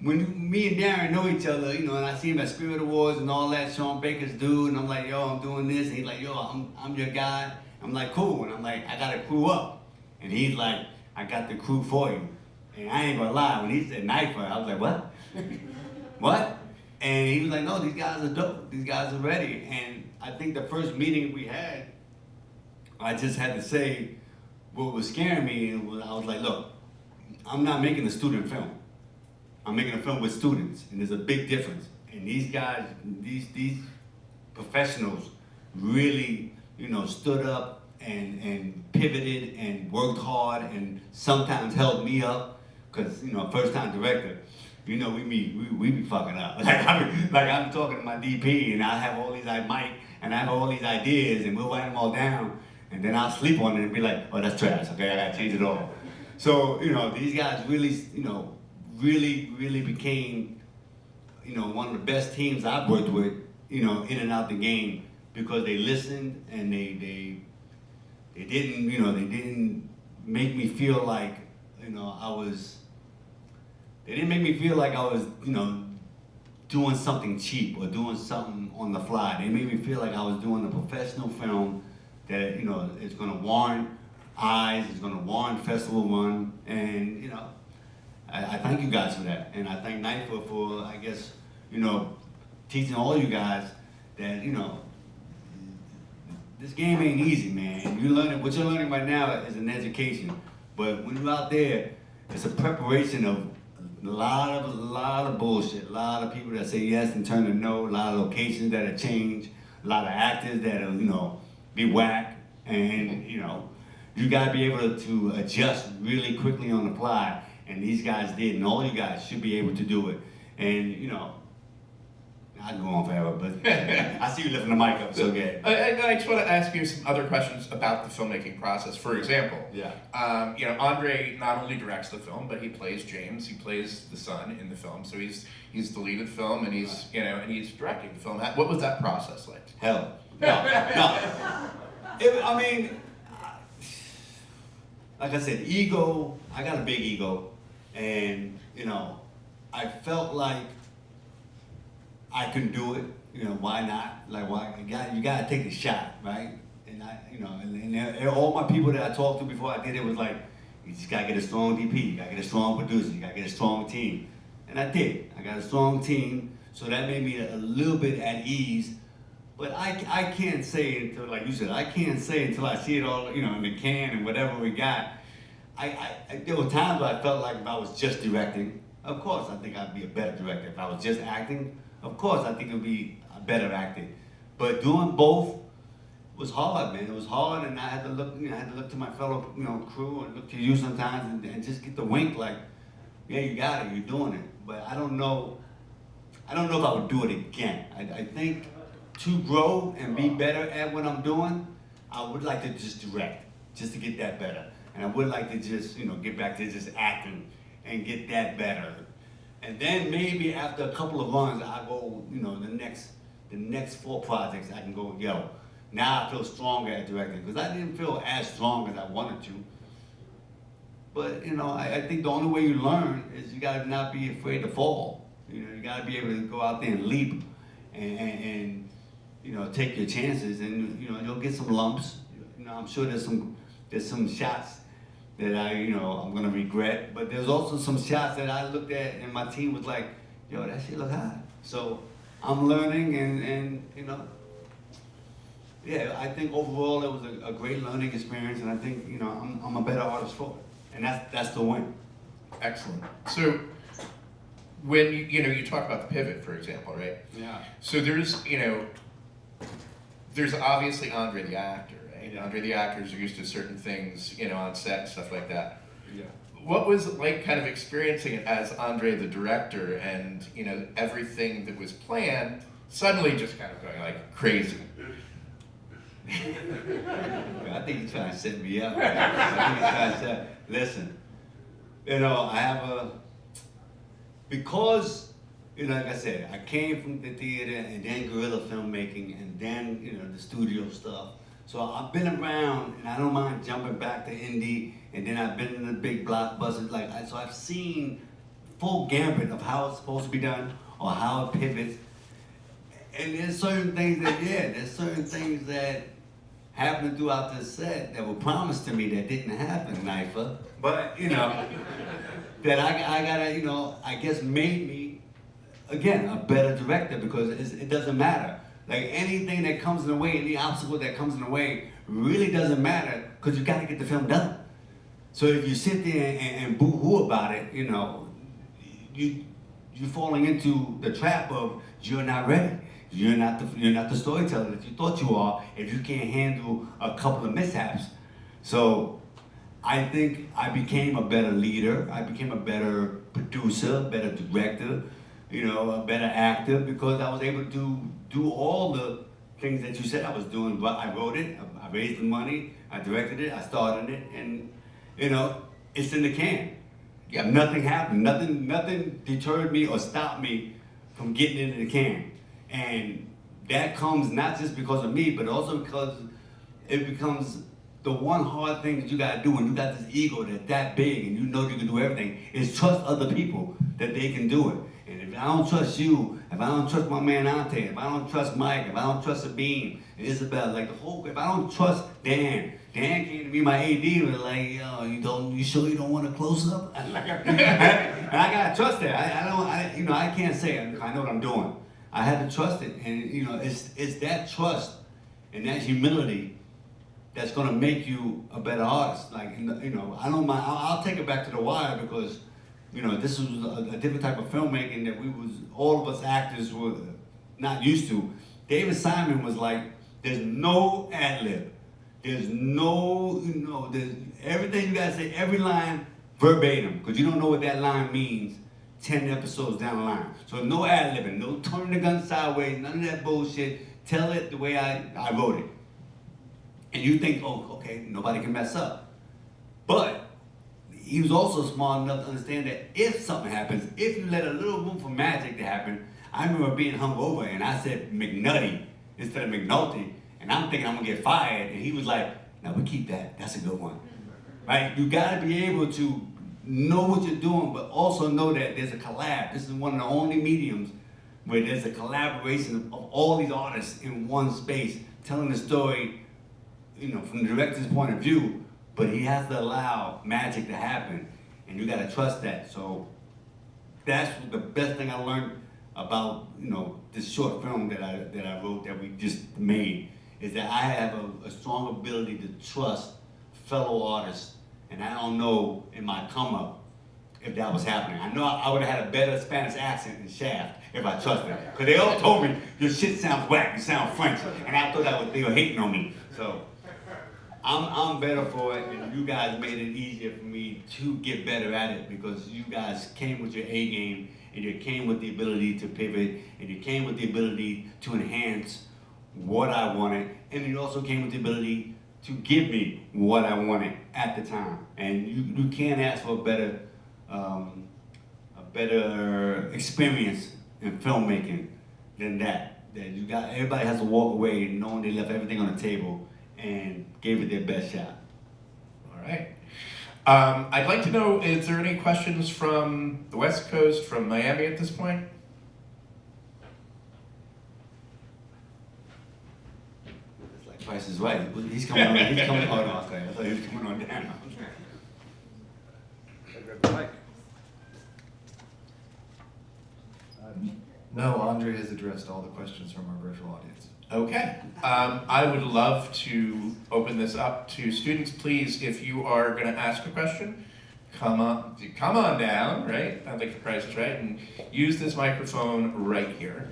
when me and Darren know each other, you know, and I see him at Spirit Awards and all that, Sean Baker's dude, and I'm like, yo, I'm doing this, and he's like, yo, I'm your guy. I'm like, cool, and I'm like, I got a crew up. And he's like, I got the crew for you. And I ain't gonna lie, when he said NYFA, I was like, what? What? And he was like, no, these guys are dope. These guys are ready. And I think the first meeting we had, I just had to say what was scaring me. I was like, look, I'm not making a student film. I'm making a film with students. And there's a big difference. And these guys, these professionals really, you know, stood up and pivoted and worked hard and sometimes held me up. Because, you know, first time director. You know, we be fucking up. I'm talking to my DP, and I have all these, Mike, and I have all these ideas, and we'll write them all down, and then I'll sleep on it and be like, oh, that's trash, okay, I gotta change it all. So, you know, these guys really, you know, really became, you know, one of the best teams I've worked with, you know, in and out the game, because they listened, and they didn't, you know, they didn't make me feel like, you know, they didn't make me feel like I was, you know, doing something cheap or doing something on the fly. They made me feel like I was doing a professional film that, you know, is gonna warrant eyes, it's gonna warrant festival run, and, you know, I thank you guys for that. And I thank NYFA for, I guess, you know, teaching all you guys that, you know, this game ain't easy, man. What you're learning right now is an education. But when you're out there, it's a preparation of a lot of bullshit, a lot of people that say yes and turn to no, a lot of locations that have changed, a lot of actors that'll, you know, be whack, and, you know, you gotta be able to adjust really quickly on the fly, and these guys did, and all you guys should be able to do it. And, you know, I can go on forever, but I see you lifting the mic up, so good. I just want to ask you some other questions about the filmmaking process. For example, Yeah. Andre not only directs the film, but he plays James. He plays the son in the film, so he's the lead of the film, and he's and he's directing the film. What was that process like? Hell, no. I mean, like I said, ego. I got a big ego, and I felt like I can do it. Why not? Like, why? You gotta take a shot, right? And and all my people that I talked to before I did it was like, you just gotta get a strong DP, you gotta get a strong producer, you gotta get a strong team. And I did. I got a strong team, so that made me a little bit at ease. But I can't say until, like you said, I can't say until I see it all, in the can and whatever we got. There were times where I felt like if I was just directing, of course I think I'd be a better director. If I was just acting, of course I think it would be a better actor. But doing both was hard, man. It was hard, and I had to look, I had to look to my fellow, crew, and look to you sometimes, and just get the wink, like, yeah, you got it, you're doing it. But I don't know if I would do it again. I think to grow and be better at what I'm doing, I would like to just direct, just to get that better. And I would like to just, get back to just acting and get that better. And then maybe after a couple of runs, I go, the next 4 projects, I can go, now I feel stronger at directing. Because I didn't feel as strong as I wanted to. But, I think the only way you learn is you gotta not be afraid to fall. You gotta be able to go out there and leap and take your chances, and you'll get some lumps. I'm sure there's some shots that I'm gonna regret, but there's also some shots that I looked at and my team was like, yo, that shit look hot. So I'm learning, and yeah, I think overall it was a great learning experience, and I think I'm a better artist for it, and that's the win. Excellent. So when you talk about the pivot, for example, right? Yeah. So there's obviously Andre the actor, right? Yeah. Andre the actors are used to certain things, on set and stuff like that. Yeah. What was it like kind of experiencing it as Andre the director, and everything that was planned suddenly just kind of going like crazy? I think he's trying to set me up. I think he's trying to say, listen, I have because, like I said, I came from the theater and then guerrilla filmmaking and then, the studio stuff. So I've been around, and I don't mind jumping back to indie, and then I've been in the big blockbusters. So I've seen full gambit of how it's supposed to be done or how it pivots. And there's certain things that happened throughout the set that were promised to me that didn't happen, Nypha. But, that I gotta, I guess made me, again, a better director, because it doesn't matter. Like anything that comes in the way, any obstacle that comes in the way really doesn't matter, because you gotta get the film done. So if you sit there and boo-hoo about it, you're falling into the trap of you're not ready. You're not the storyteller that you thought you are if you can't handle a couple of mishaps. So I think I became a better leader. I became a better producer, better director, a better actor, because I was able to do all the things that you said I was doing. But I wrote it, I raised the money, I directed it, I started it, and it's in the can. Yeah, nothing happened. Nothing deterred me or stopped me from getting into the can. And that comes not just because of me, but also because it becomes the one hard thing that you gotta do when you got this ego that's that big and you know you can do everything, is trust other people that they can do it. And if I don't trust you, if I don't trust my man Ante, if I don't trust Mike, if I don't trust Sabine and Isabel, if I don't trust Dan came to be my AD and was like, yo, you sure you don't want a close up? And I gotta trust that. I can't say I know what I'm doing. I had to trust it, and it's that trust and that humility that's gonna make you a better artist. Like, I don't mind. I'll take it back to The Wire, because this was a different type of filmmaking that all of us actors were not used to. David Simon was like, there's no ad lib. There's no, there's everything you gotta say, every line verbatim, because you don't know what that line means 10 episodes down the line. So no ad-libbing, no turning the gun sideways, none of that bullshit. Tell it the way I wrote it. And you think, oh, okay, nobody can mess up. But he was also smart enough to understand that if something happens, if you let a little room for magic to happen, I remember being hungover and I said McNutty instead of McNulty, and I'm thinking I'm gonna get fired, and he was like, "No, we keep that. That's a good one." Right? You gotta be able to know what you're doing, but also know that there's a collab. This is one of the only mediums where there's a collaboration of all these artists in one space, telling the story, from the director's point of view. But he has to allow magic to happen, and you gotta trust that. So that's the best thing I learned about this short film that I wrote, that we just made, is that I have a strong ability to trust fellow artists, and I don't know in my come up if that was happening. I know I would have had a better Spanish accent than Shaft if I trusted, because they all told me your shit sounds whack, you sound French, and I thought they were hating on me. So I'm better for it, and you guys made it easier for me to get better at it, because you guys came with your A game, and you came with the ability to pivot, and you came with the ability to enhance what I wanted, and you also came with the ability to give me what I wanted at the time. And you can't ask for a better experience in filmmaking than that. Everybody has to walk away knowing they left everything on the table and gave it their best shot. All right. I'd like to know, is there any questions from the West Coast, from Miami at this point? It's like Price is Right. He's coming on. He's coming on. I thought he was coming on down. No, Andre has addressed all the questions from our virtual audience. Okay. I would love to open this up to students. Please, if you are going to ask a question, come on down, right? I think the Price is Right, and use this microphone right here.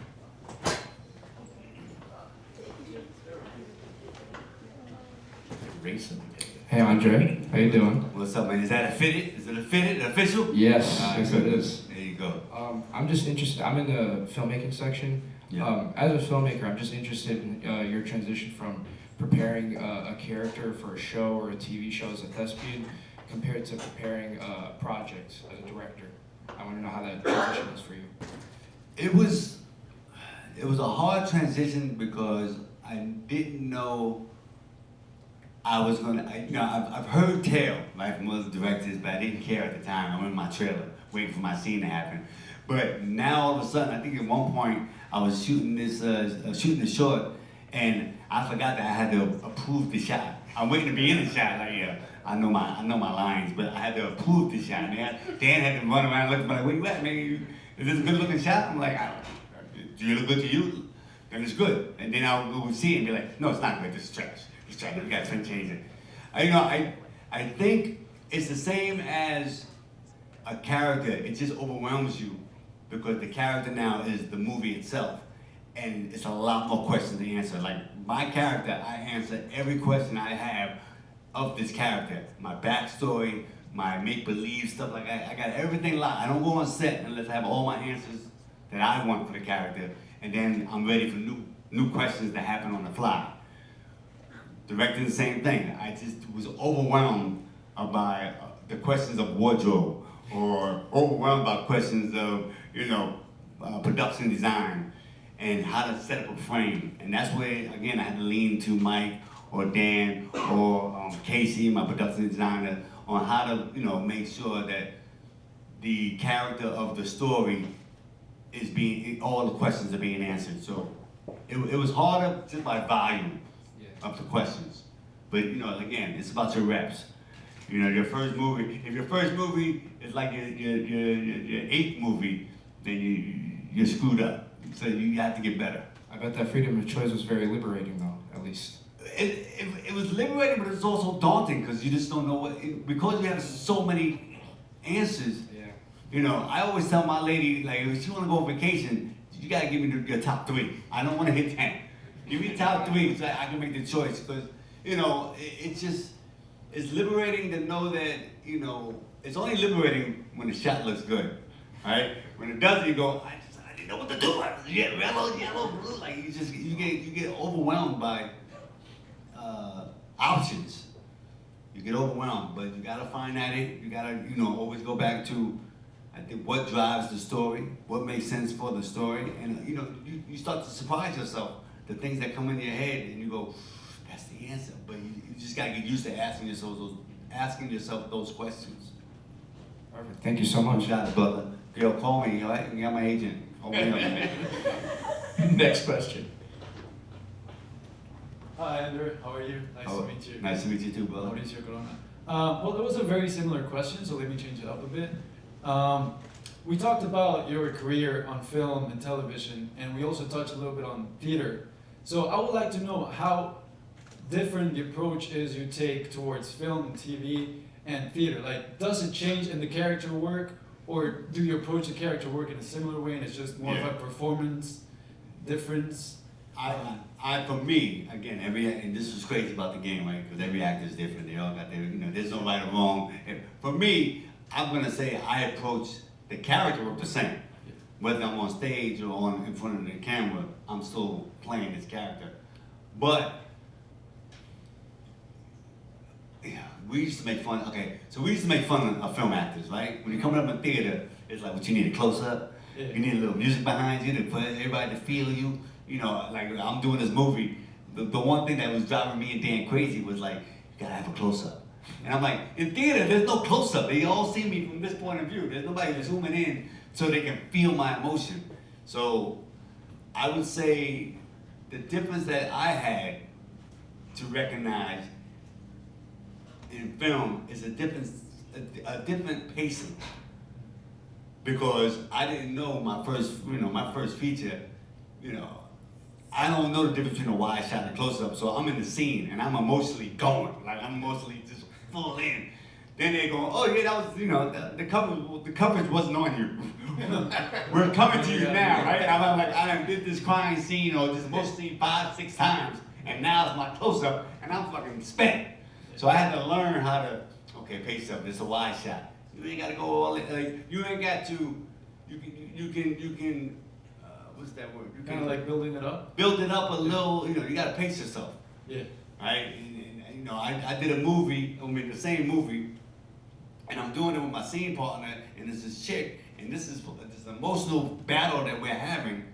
Racing. Hey Andre, how you doing? What's up, man? Is that a fitted? Is it a fitted? Official? Yes, yes it good. is. There you go. I'm just interested, I'm in the filmmaking section. Yeah. As a filmmaker, I'm just interested in your transition from preparing a character for a show or a TV show as a thespian compared to preparing a project as a director. I want to know how that transition is for you. It was a hard transition because I didn't know I was gonna. I've heard tell, right, from other directors, but I didn't care at the time. I'm in my trailer, waiting for my scene to happen. But now all of a sudden, I think at one point I was shooting shooting the short, and I forgot that I had to approve the shot. I'm waiting to be in the shot. Like, yeah, I know my lines, but I had to approve the shot. Dan had to run around looking like, where you at, man? Is this a good looking shot? I'm like, do you look good to you? Then it's good. And then I would see it and be like, no, it's not good. This is trash. It's trash. We got to change it. I think it's the same as a character. It just overwhelms you because the character now is the movie itself. And it's a lot more questions to answer. Like my character, I answer every question I have of this character. My backstory, my make-believe, stuff like that. I got everything locked. I don't go on set unless I have all my answers that I want for the character. And then I'm ready for new questions that happen on the fly. Directing the same thing. I just was overwhelmed by the questions of wardrobe, or overwhelmed by questions of, production design and how to set up a frame. And that's where, again, I had to lean to Mike or Dan or Casey, my production designer, on how to, make sure that the character of the story is all the questions are being answered. So it was harder just by volume of the questions. But again, it's about your reps. Your first movie, if your first movie is like your eighth movie, then you're screwed up. So you have to get better. I bet that freedom of choice was very liberating though, at least. It was liberating, but it's also daunting because you just don't know because you have so many answers. Yeah. I always tell my lady, like, if she want to go on vacation, you got to give me your top 3. I don't want to hit 10. Give me top 3 so I can make the choice. Because, it's liberating to know that, it's only liberating when the shot looks good. right? When it doesn't, you go, I didn't know what to do. You get yellow, blue, like you get overwhelmed by options. You get overwhelmed, but you gotta find that it. You gotta, always go back to, I think, what drives the story, what makes sense for the story, and you start to surprise yourself. The things that come in your head, and you go, that's the answer. But you just gotta get used to asking yourself those questions. Perfect. Thank you so much. You got it, brother. Yo, call me, all right? You got my agent. Call me up. Next question. Hi, Andrew. How are you? Nice to meet you. Nice to meet you too, brother. Mauricio Corona. Well, it was a very similar question, so let me change it up a bit. We talked about your career on film and television, and we also touched a little bit on theater. So I would like to know how different the approach is you take towards film and TV and theater. Like, does it change in the character work, or do you approach the character work in a similar way and it's just more of a performance difference? For me, again, and this is crazy about the game, right? Because every actor is different. They all got their, there's no right or wrong. And for me, I'm gonna say I approach the character work the same. Whether I'm on stage or in front of the camera, I'm still playing this character. But yeah, we used to make fun. Okay, so we used to make fun of film actors, right? When you're coming up in theater, it's like, what you need a close up. Yeah. You need a little music behind you to put everybody to feel you. Like I'm doing this movie. The one thing that was driving me and Dan crazy was like, you gotta have a close up. And I'm like, in theater, there's no close up. They all see me from this point of view. There's nobody zooming in so they can feel my emotion. So I would say the difference that I had to recognize in film is a different pacing. Because I didn't know my first feature, I don't know the difference between a wide shot and a close up. So I'm in the scene and I'm emotionally going, like I'm emotionally just full in. Then they go, oh yeah, that was, the coverage wasn't on you. We're coming to you now, right? And I'm like, I did this crying scene or this emotional scene 5-6 times, and now it's my close up, and I'm fucking spent. So I had to learn how to, pace up. It's a wide shot. You ain't got to go all in. Like, you ain't got to. You can. What's that word? You Kind of like building it up? build it up a little. You got to pace yourself, Yeah. right? And I did a movie. The same movie, and I'm doing it with my scene partner, and it's this chick, and this is this emotional battle that we're having,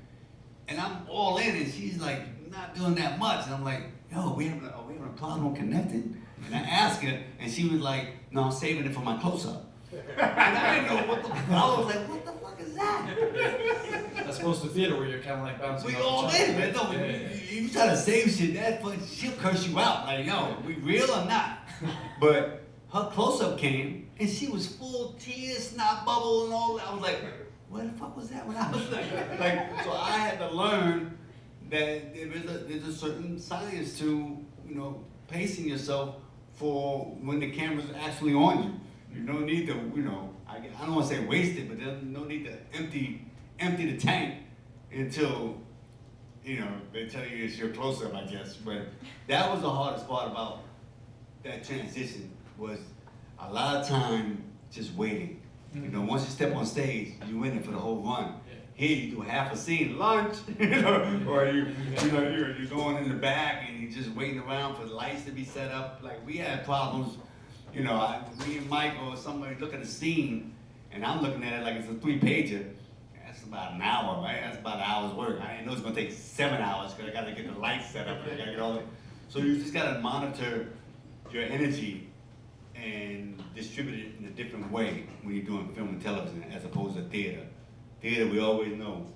and I'm all in, and she's like not doing that much, and I'm like, yo, are we having a problem connecting? And I asked her, and she was like, no, I'm saving it for my close-up. And I didn't know I was like, what the fuck is that? As opposed to theater where you're kind of like bouncing We off all each other. in, man. No, you try to save shit, she'll curse you out. Like, yo, we real or not? But her close-up came, and she was full tears, snot bubble, and all that. I was like, what the fuck was that when I was like, so I had to learn that there's a certain science to, pacing yourself for when the camera's actually on you. You don't need to, I don't want to say waste it, but there's no need to empty the tank until, they tell you it's your close-up, I guess. But that was the hardest part about that transition, was a lot of time just waiting. Once you step on stage, you're in it for the whole run. Here you do half a scene, lunch, or you're going in the back and you're just waiting around for the lights to be set up. Like, we had problems, me and Mike or somebody look at a scene, and I'm looking at it like it's a 3-pager. That's about an hour, right? That's about an hour's work. I didn't know it's gonna take 7 hours because I gotta get the lights set up and I gotta get all that. So you just gotta monitor your energy and distribute it in a different way when you're doing film and television as opposed to theater. Theater, we always know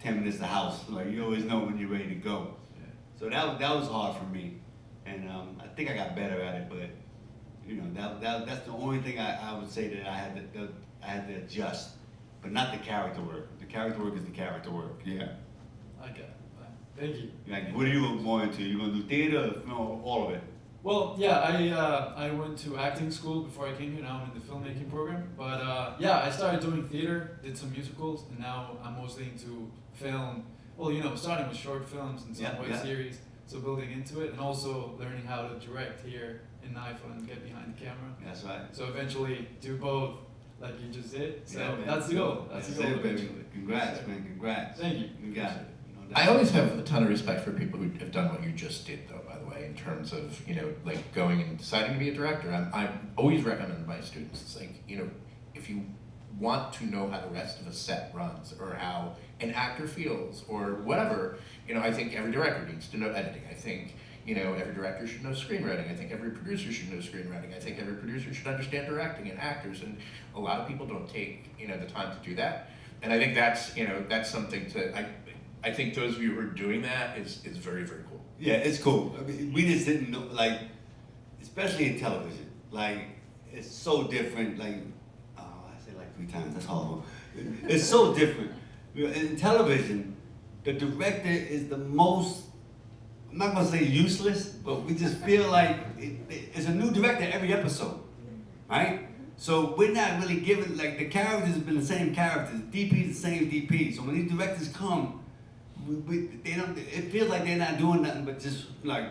10 minutes to house. Like, you always know when you're ready to go. Yeah. So that was hard for me, and I think I got better at it. But that's the only thing I would say that I had to adjust, but not the character work. The character work is the character work. Yeah. I get it. Thank you. Like, what are you more into? You gonna do theater or film, all of it? Well, yeah, I went to acting school before I came here. Now I'm in the filmmaking program. But yeah, I started doing theater, did some musicals, and now I'm mostly into film. Well, starting with short films and some web series, so building into it, and also learning how to direct here in NIFA and get behind the camera. That's right. So eventually do both like you just did. So Yeah, man. that's the goal. That's the goal it, baby. eventually. Congrats, man. Congrats. Thank you. You got it. No I doubt. always have a ton of respect for people who have done what you just did, though, by the way, in terms of, like going and deciding to be a director. I always recommend to my students, it's like, if you want to know how the rest of a set runs or how an actor feels or whatever, I think every director needs to know editing. I think, every director should know screenwriting. I think every producer should know screenwriting. I think every producer should understand directing and actors, and a lot of people don't take, the time to do that. And I think that's something I think those of you who are doing that is very, very cool. Yeah, it's cool. I mean, we just didn't know, like, especially in television, like, it's so different. Like, I say like 3 times, that's horrible. It's so different. In television, the director is the most, I'm not gonna say useless, but we just feel like it's a new director every episode, right? So we're not really given, like, the characters have been the same characters, DP's the same DP. So when these directors come, they don't. It feels like they're not doing nothing but just like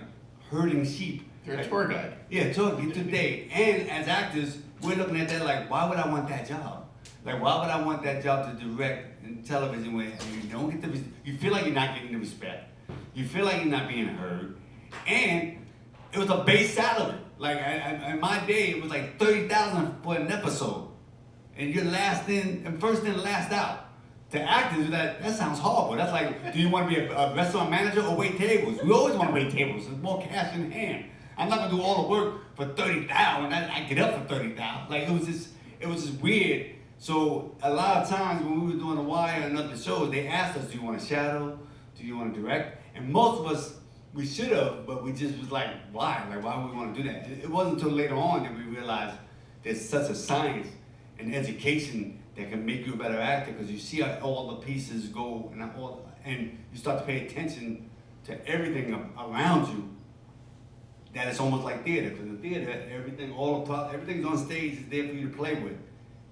herding sheep. They're a Like, tour guide. yeah, talking today. And as actors, we're looking at that like, why would I want that job? Like, why would I want that job to direct in television where you don't get the, you feel like you're not getting the respect. You feel like you're not being heard. And it was a base salary. Like, in my day, it was like $30,000 for an episode. And you're last in, and first in, last out. To actors, that sounds horrible. That's like, do you want to be a restaurant manager or wait tables? We always want to wait tables. There's more cash in hand. I'm not gonna do all the work for $30,000. I get up for $30,000. Like, it was just weird. So a lot of times when we were doing The Wire and other shows, they asked us, do you want to shadow? Do you want to direct? And most of us, we should have, but we just was like, why? Like, why would we want to do that? It wasn't until later on that we realized there's such a science and education that can make you a better actor, because you see how all the pieces go and you start to pay attention to everything around you. That it's almost like theater, because in theater, everything's on stage is there for you to play with.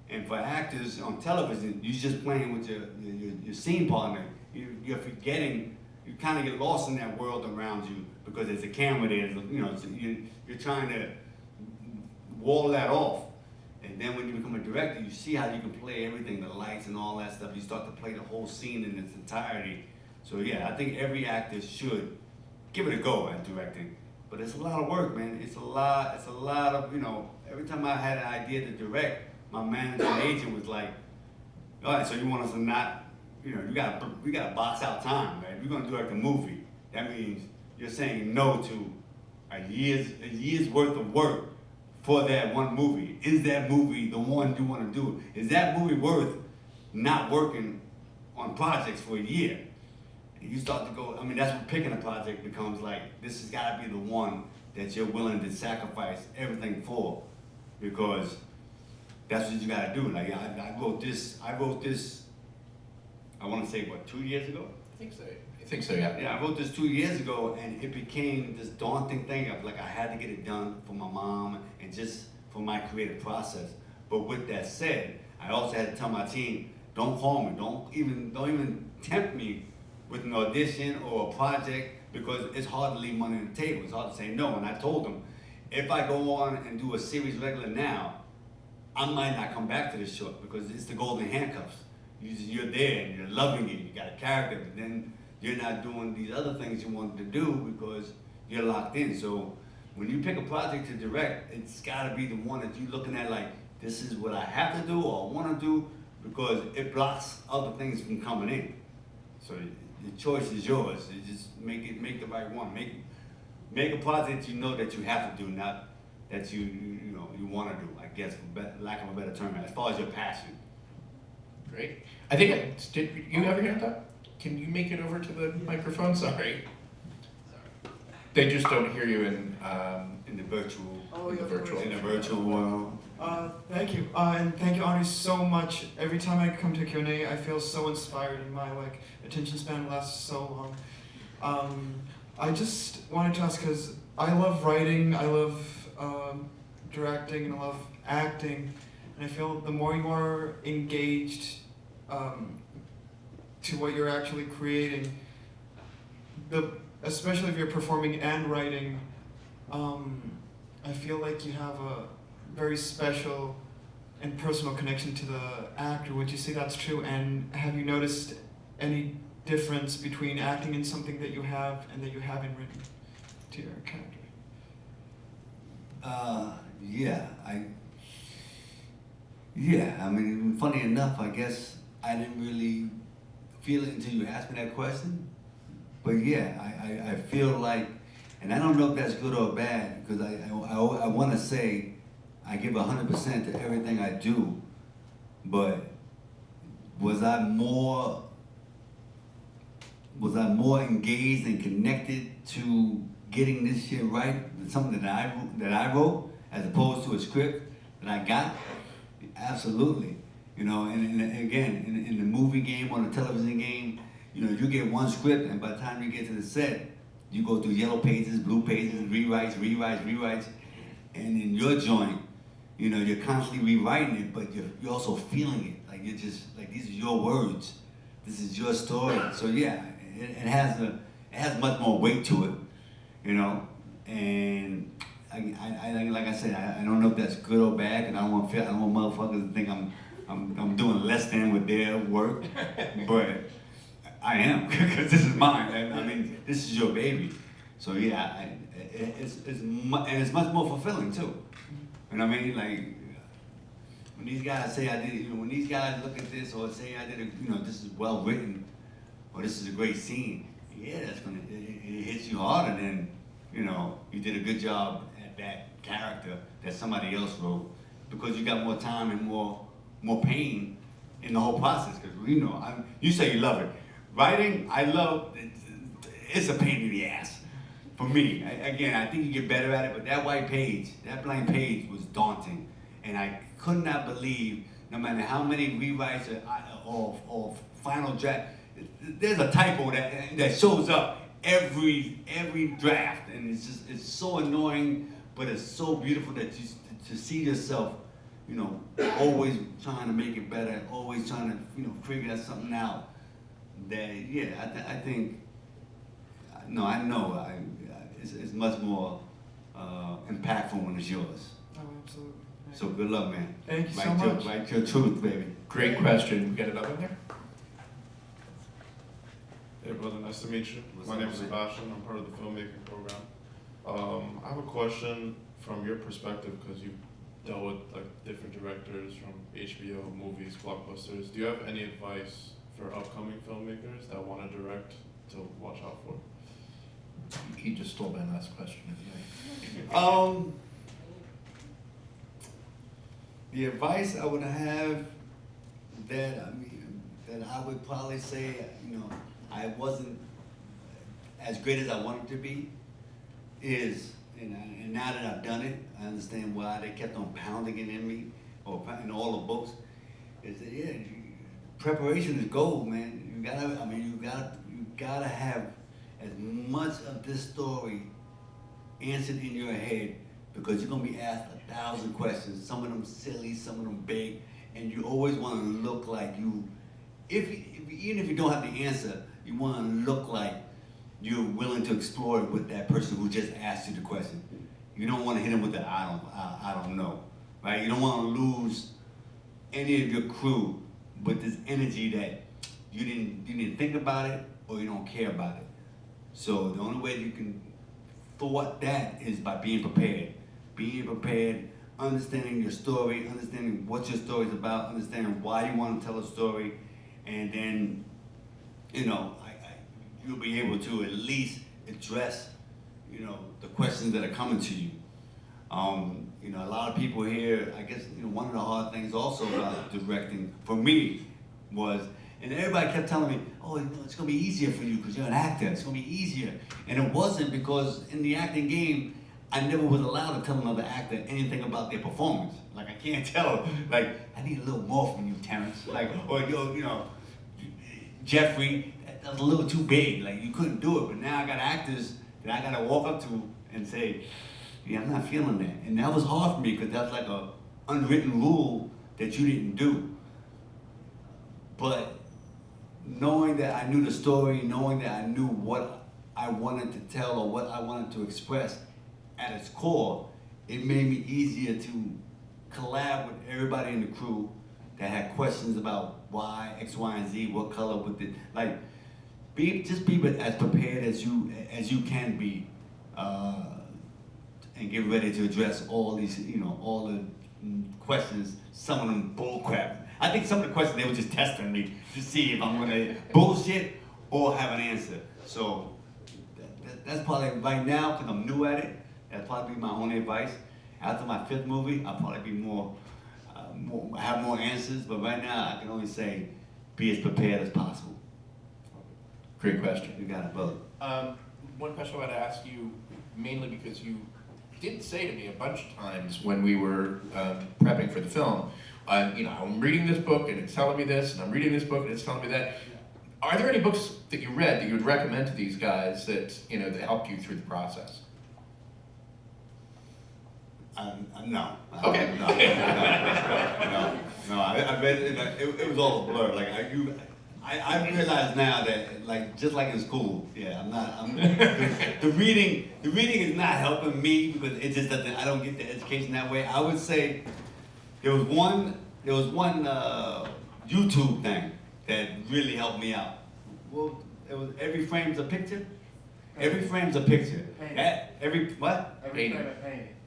And for actors on television, you're just playing with your scene partner. You're forgetting, you kind of get lost in that world around you because there's a camera there. So you're trying to wall that off. And then when you become a director, you see how you can play everything, the lights and all that stuff. You start to play the whole scene in its entirety. So yeah, I think every actor should give it a go at directing. But it's a lot of work, man. It's a lot of, every time I had an idea to direct, my manager and agent was like, all right, so you want us to not, we gotta box out time, right? We're gonna direct a movie. That means you're saying no to a year's worth of work for that one movie. Is that movie the one you want to do? Is that movie worth not working on projects for a year? And you start to go, that's what picking a project becomes like. This has got to be the one that you're willing to sacrifice everything for, because that's what you got to do. Like, I wrote this, I want to say, 2 years ago? I think so, yeah. Yeah, I wrote this 2 years ago, and it became this daunting thing of like I had to get it done for my mom and just for my creative process. But with that said, I also had to tell my team, don't call me, don't even tempt me with an audition or a project, because it's hard to leave money on the table. It's hard to say no. And I told them, if I go on and do a series regular now, I might not come back to this short, because it's the golden handcuffs. You're there and you're loving it, you got a character, but then you're not doing these other things you wanted to do because you're locked in. So when you pick a project to direct, it's gotta be the one that you're looking at like, this is what I have to do or want to do, because it blocks other things from coming in. So the choice is yours. You just make the right one. Make a project you know that you have to do, not that you want to do, I guess, for lack of a better term, as far as your passion. Great. I think, did you ever hear that? Can you make it over to the microphone? Sorry. They just don't hear you in the virtual, in the virtual. in the virtual world. Thank you, and thank you, Audrey, so much. Every time I come to Q&A, I feel so inspired, and my attention span lasts so long. I just wanted to ask, because I love writing, I love directing, and I love acting, and I feel the more you are engaged to what you're actually creating, especially if you're performing and writing, I feel like you have a very special and personal connection to the actor. Would you say that's true? And have you noticed any difference between acting in something that you have and that you haven't written to your character? I mean, funny enough, I guess I didn't really feel it until you asked me that question. But yeah, I feel like, and I don't know if that's good or bad, because I want to say I give 100% to everything I do, but was I more engaged and connected to getting this shit right, something that I wrote, as opposed to a script that I got? Absolutely. You know, and again, in the movie game or the television game, you know, you get one script, and by the time you get to the set, you go through yellow pages, blue pages, rewrites, and in your joint, you know, you're constantly rewriting it, but you're also feeling it. Like you're just like, these are your words, this is your story. So yeah, it has much more weight to it, you know. And I like I said, I don't know if that's good or bad, and I don't want motherfuckers to think I'm doing less than with their work, but I am, because this is mine. And I mean, this is your baby. So yeah, it's much more fulfilling too. You know what I mean? Like when these guys say I did, you know, when these guys look at this or say I did, you know, this is well written, or this is a great scene. Yeah, it hits you harder than, you know, you did a good job at that character that somebody else wrote, because you got more time and more pain in the whole process. Because you know, you say you love it. Writing, I love. It's a pain in the ass for me. Again, I think you get better at it, but that white page, that blank page, was daunting, and I could not believe, no matter how many rewrites or final draft, there's a typo that shows up every draft, and it's so annoying, but it's so beautiful that you to see yourself, you know, always trying to make it better, always trying to, you know, figure something out. That yeah, I think no, I know it's much more impactful when it's yours. Oh, absolutely. So good luck, man. Thank you so much. Write your truth, baby. Great question. We get it up in there? Hey brother, nice to meet you. What's My up, name is man? Sebastian. I'm part of the filmmaking program. I have a question from your perspective, because you've dealt with like different directors from HBO, movies, blockbusters. Do you have any advice for upcoming filmmakers that want to direct to watch out for? He just stole my last question. The advice I would have that I would probably say, you know, I wasn't as great as I wanted to be, is, and now that I've done it, I understand why they kept on pounding it in me, or in all the books, is that, yeah, preparation is gold, man. You gotta have as much of this story answered in your head, because you're gonna be asked 1,000 questions, some of them silly, some of them big, and you always wanna look like you, even if you don't have the answer, you wanna look like you're willing to explore it with that person who just asked you the question. You don't wanna hit them with the I don't know, right? You don't wanna lose any of your crew with this energy that you didn't think about it, or you don't care about it. So the only way you can thwart that is by being prepared. Being prepared, understanding your story, understanding what your story is about, understanding why you want to tell a story, and then, you know, you'll be able to at least address, you know, the questions that are coming to you. You know, a lot of people here, I guess, you know, one of the hard things also about directing for me was, and everybody kept telling me, oh, you know, it's gonna be easier for you because you're an actor, it's gonna be easier. And it wasn't, because in the acting game, I never was allowed to tell another actor anything about their performance. Like, I can't tell, like, I need a little more from you, Terrence. Like, or, you know, Jeffrey, that was a little too big. Like, you couldn't do it. But now I got actors that I gotta walk up to and say, yeah, I'm not feeling that. And that was hard for me, because that was like a unwritten rule that you didn't do. But knowing that I knew the story, knowing that I knew what I wanted to tell or what I wanted to express at its core, it made me easier to collab with everybody in the crew that had questions about why X, Y, and Z, what color would it, like, just be as prepared as you can be, and get ready to address all these, all the questions, some of them bull crap. I think some of the questions, they were just testing me to see if I'm gonna bullshit or have an answer. So that's probably, right now, because I'm new at it, that'd probably be my only advice. After my 5th movie, I'll probably be have more answers, but right now, I can only say, be as prepared as possible. Great question. You got it, brother. One question I want to ask you, mainly because you did say to me a bunch of times when we were prepping for the film, I'm reading this book and it's telling me this, and I'm reading this book and it's telling me that. Are there any books that you read that you would recommend to these guys that that helped you through the process? No. Okay. No. I read it. It was all a blur. Like I realize now that, like, just like in school, the reading is not helping me because it just doesn't. I don't get the education that way. I would say there was one YouTube thing that really helped me out. Well, it was Every Frame's a Picture. Every Frame's a Picture.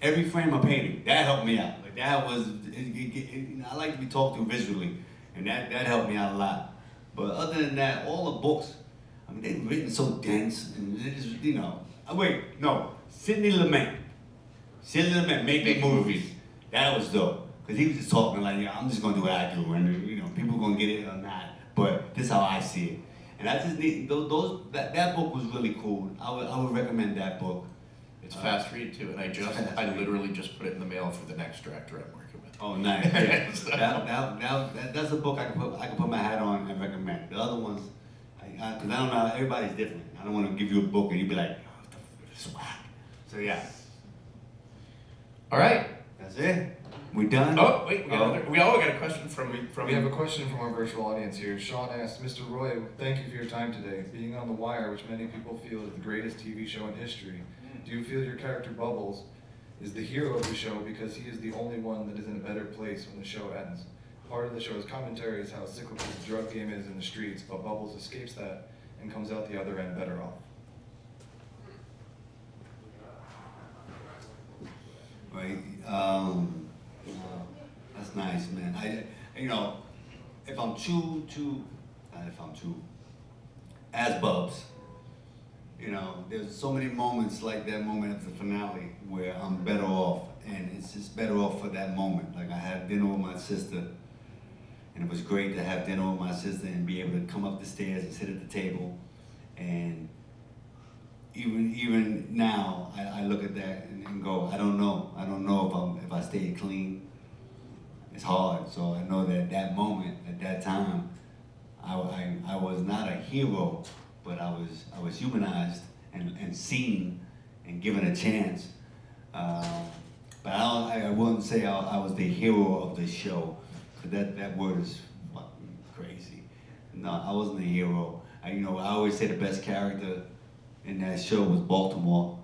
Every frame a painting. That helped me out. Like that was, I like to be talked to visually, and that helped me out a lot. But other than that, all the books, I mean, they've written so dense, and they just, Sidney Lumet, Making Movies. That was dope, because he was just talking like, I'm just gonna do what I do, and people gonna get it or not. But this is how I see it, and I just need that book was really cool. I would recommend that book. It's a fast read too, and I literally just put it in the mail for the next director I'm working with. Oh, nice. Yeah. That's a book I can put my hat on and recommend. The other ones, because I don't know, everybody's different. I don't want to give you a book and you be like, oh, what the f is whack. So yeah. All right. That's it. We done? Oh wait, we all got a question from. We have a question from our virtual audience here. Sean asked, Mr. Roy, thank you for your time today. Being on The Wire, which many people feel is the greatest TV show in history, do you feel your character Bubbles is the hero of the show because he is the only one that is in a better place when the show ends? Part of the show's commentary is how cyclical the drug game is in the streets, but Bubbles escapes that and comes out the other end better off. Right. That's nice, man. If I'm true, as Bubs, there's so many moments like that moment at the finale where I'm better off, and it's just better off for that moment. Like I had dinner with my sister, and it was great to have dinner with my sister and be able to come up the stairs and sit at the table. And even now, I look at that and go, I don't know if I stayed clean. It's hard. So I know that that moment, at that time, I was not a hero, but I was humanized and seen and given a chance. But I wouldn't say I was the hero of the show, because that word is fucking crazy. No, I wasn't a hero. I always say the best character in that show was Baltimore.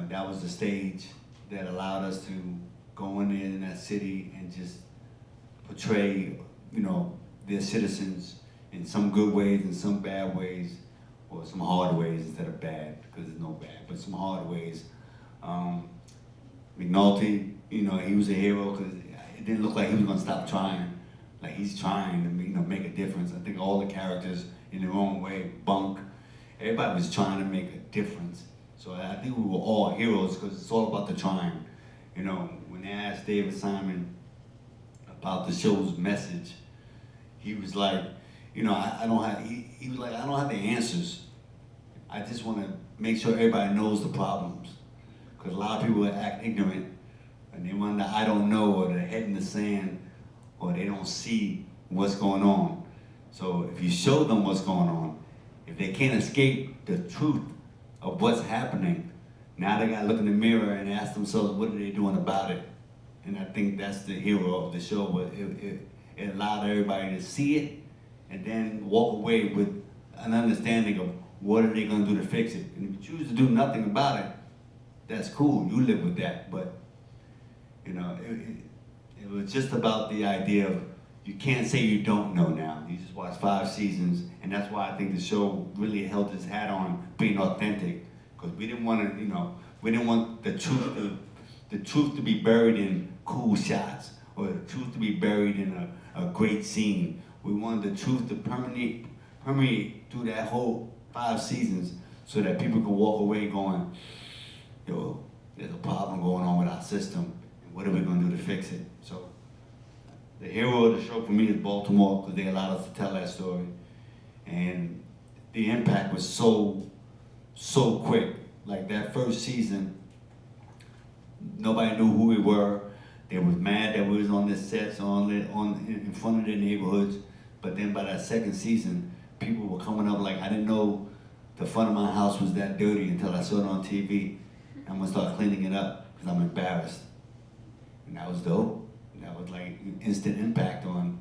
That was the stage that allowed us to go in that city and just portray, their citizens in some good ways and some bad ways, or some hard ways instead of bad, because there's no bad, but some hard ways. McNulty, he was a hero because it didn't look like he was gonna stop trying. Like he's trying to, make a difference. I think all the characters in their own way, Bunk, everybody was trying to make a difference. So I think we were all heroes because it's all about the trying. When they asked David Simon about the show's message, he was like, he was like, I don't have the answers. I just want to make sure everybody knows the problems. Because a lot of people act ignorant and they wonder, I don't know, or they're head in the sand, or they don't see what's going on. So if you show them what's going on, if they can't escape the truth of what's happening, now they gotta look in the mirror and ask themselves, what are they doing about it? And I think that's the hero of the show, but it allowed everybody to see it and then walk away with an understanding of what are they gonna do to fix it. And if you choose to do nothing about it, that's cool, you live with that. But You know, it was just about the idea of you can't say you don't know now. You just watched 5 seasons, and that's why I think the show really held its hat on being authentic, because we didn't want to, you know, we didn't want the truth to be buried in cool shots, or the truth to be buried in a great scene. We wanted the truth to permeate through that whole 5 seasons, so that people could walk away going, yo, there's a problem going on with our system, and what are we going to do to fix it? So the hero of the show for me is Baltimore, because they allowed us to tell that story. And the impact was so quick. Like that first season, nobody knew who we were. They was mad that we was on the sets, in front of their neighborhoods. But then by that second season, people were coming up like, I didn't know the front of my house was that dirty until I saw it on TV. I'm gonna start cleaning it up because I'm embarrassed. And that was dope. That was like instant impact on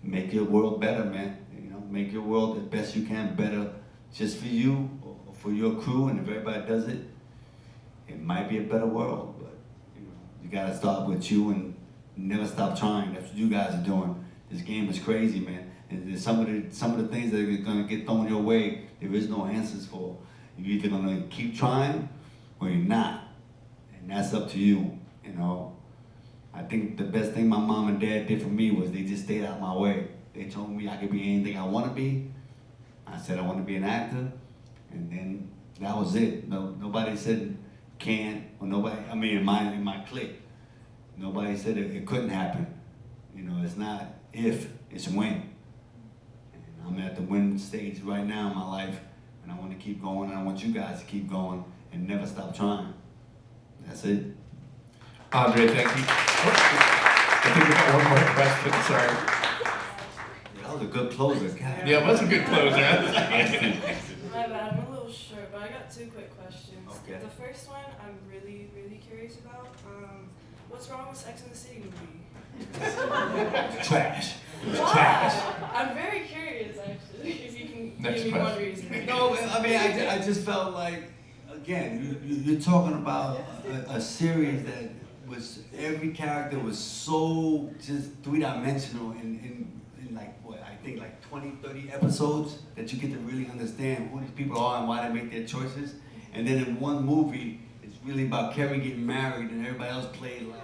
make your world better, man. You know, make your world the best you can, better just for you or for your crew. And if everybody does it, it might be a better world. But you know, you gotta start with you and never stop trying. That's what you guys are doing. This game is crazy, man. And there's some of the things that are gonna get thrown your way, there is no answers for. You're either gonna keep trying or you're not. And that's up to you, you know. I think the best thing my mom and dad did for me was they just stayed out my way. They told me I could be anything I want to be. I said I want to be an actor, and then that was it. Nobody said can't, or nobody. I mean, in my clique, nobody said it couldn't happen. You know, it's not if, it's when. And I'm at the win stage right now in my life, and I want to keep going, and I want you guys to keep going and never stop trying. That's it. Andre, thank you. I think we got one more question, sorry. That was a good closer, God. Yeah, it was a good closer. My bad, I'm a little short, but I got 2 quick questions. Okay. The first one I'm really, really curious about. What's wrong with Sex and the City movie? Trash. Why? I'm very curious, actually, if you can Next give me one question. reason. No, I mean, I just felt like, again, you're talking about a series that was, every character was so just 3-dimensional in like, what, I think like 20, 30 episodes that you get to really understand who these people are and why they make their choices. And then in one movie, it's really about Carrie getting married and everybody else played like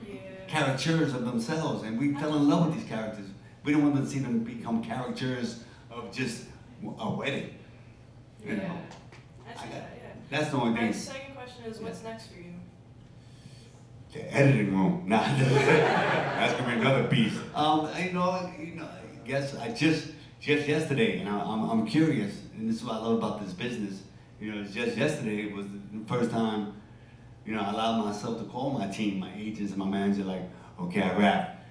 Yeah. caricatures of themselves, and we fell in love with these characters. We don't want to see them become caricatures of just a wedding. You know? I see I got- that, yeah. That's the only My thing. second question is, what's next for you? The editing room. Nah, that's gonna be another beast. You know, I guess I just yesterday, and I'm curious, and this is what I love about this business. You know, just yesterday was the first time, you know, I allowed myself to call my team, my agents and my manager, like, okay, I rap.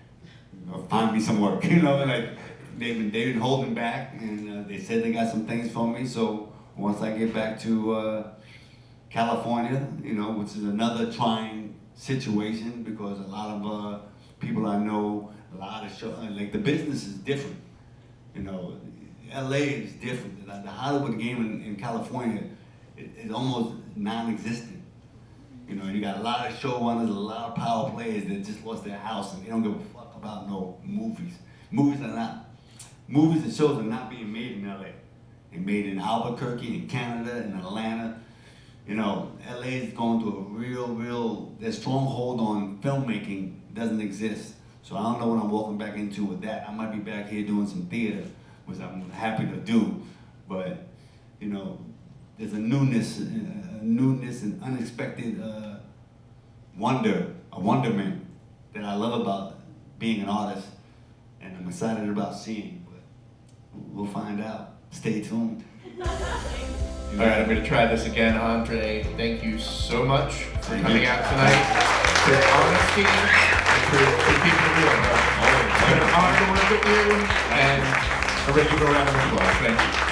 You know, find me some work. You know, like they've been holding back, and they said they got some things for me. So once I get back to California, you know, which is another trying situation because a lot of people I know, a lot of show, like the business is different. You know, LA is different. The Hollywood game in California is almost non-existent. You know, you got a lot of showrunners, a lot of power players that just lost their house and they don't give a fuck about no movies. Movies and shows are not being made in LA. They're made in Albuquerque, in Canada, in Atlanta. You know, LA is going through a real, their stronghold on filmmaking doesn't exist. So I don't know what I'm walking back into with that. I might be back here doing some theater, which I'm happy to do. But, you know, there's a newness and unexpected wonderment that I love about being an artist. And I'm excited about seeing, but we'll find out. Stay tuned. All right, I'm going to try this again. Andre, thank you so much for coming out tonight, for your honesty, and for keeping it real. It's been an honor to work with you, and a regular round of applause. Thank you.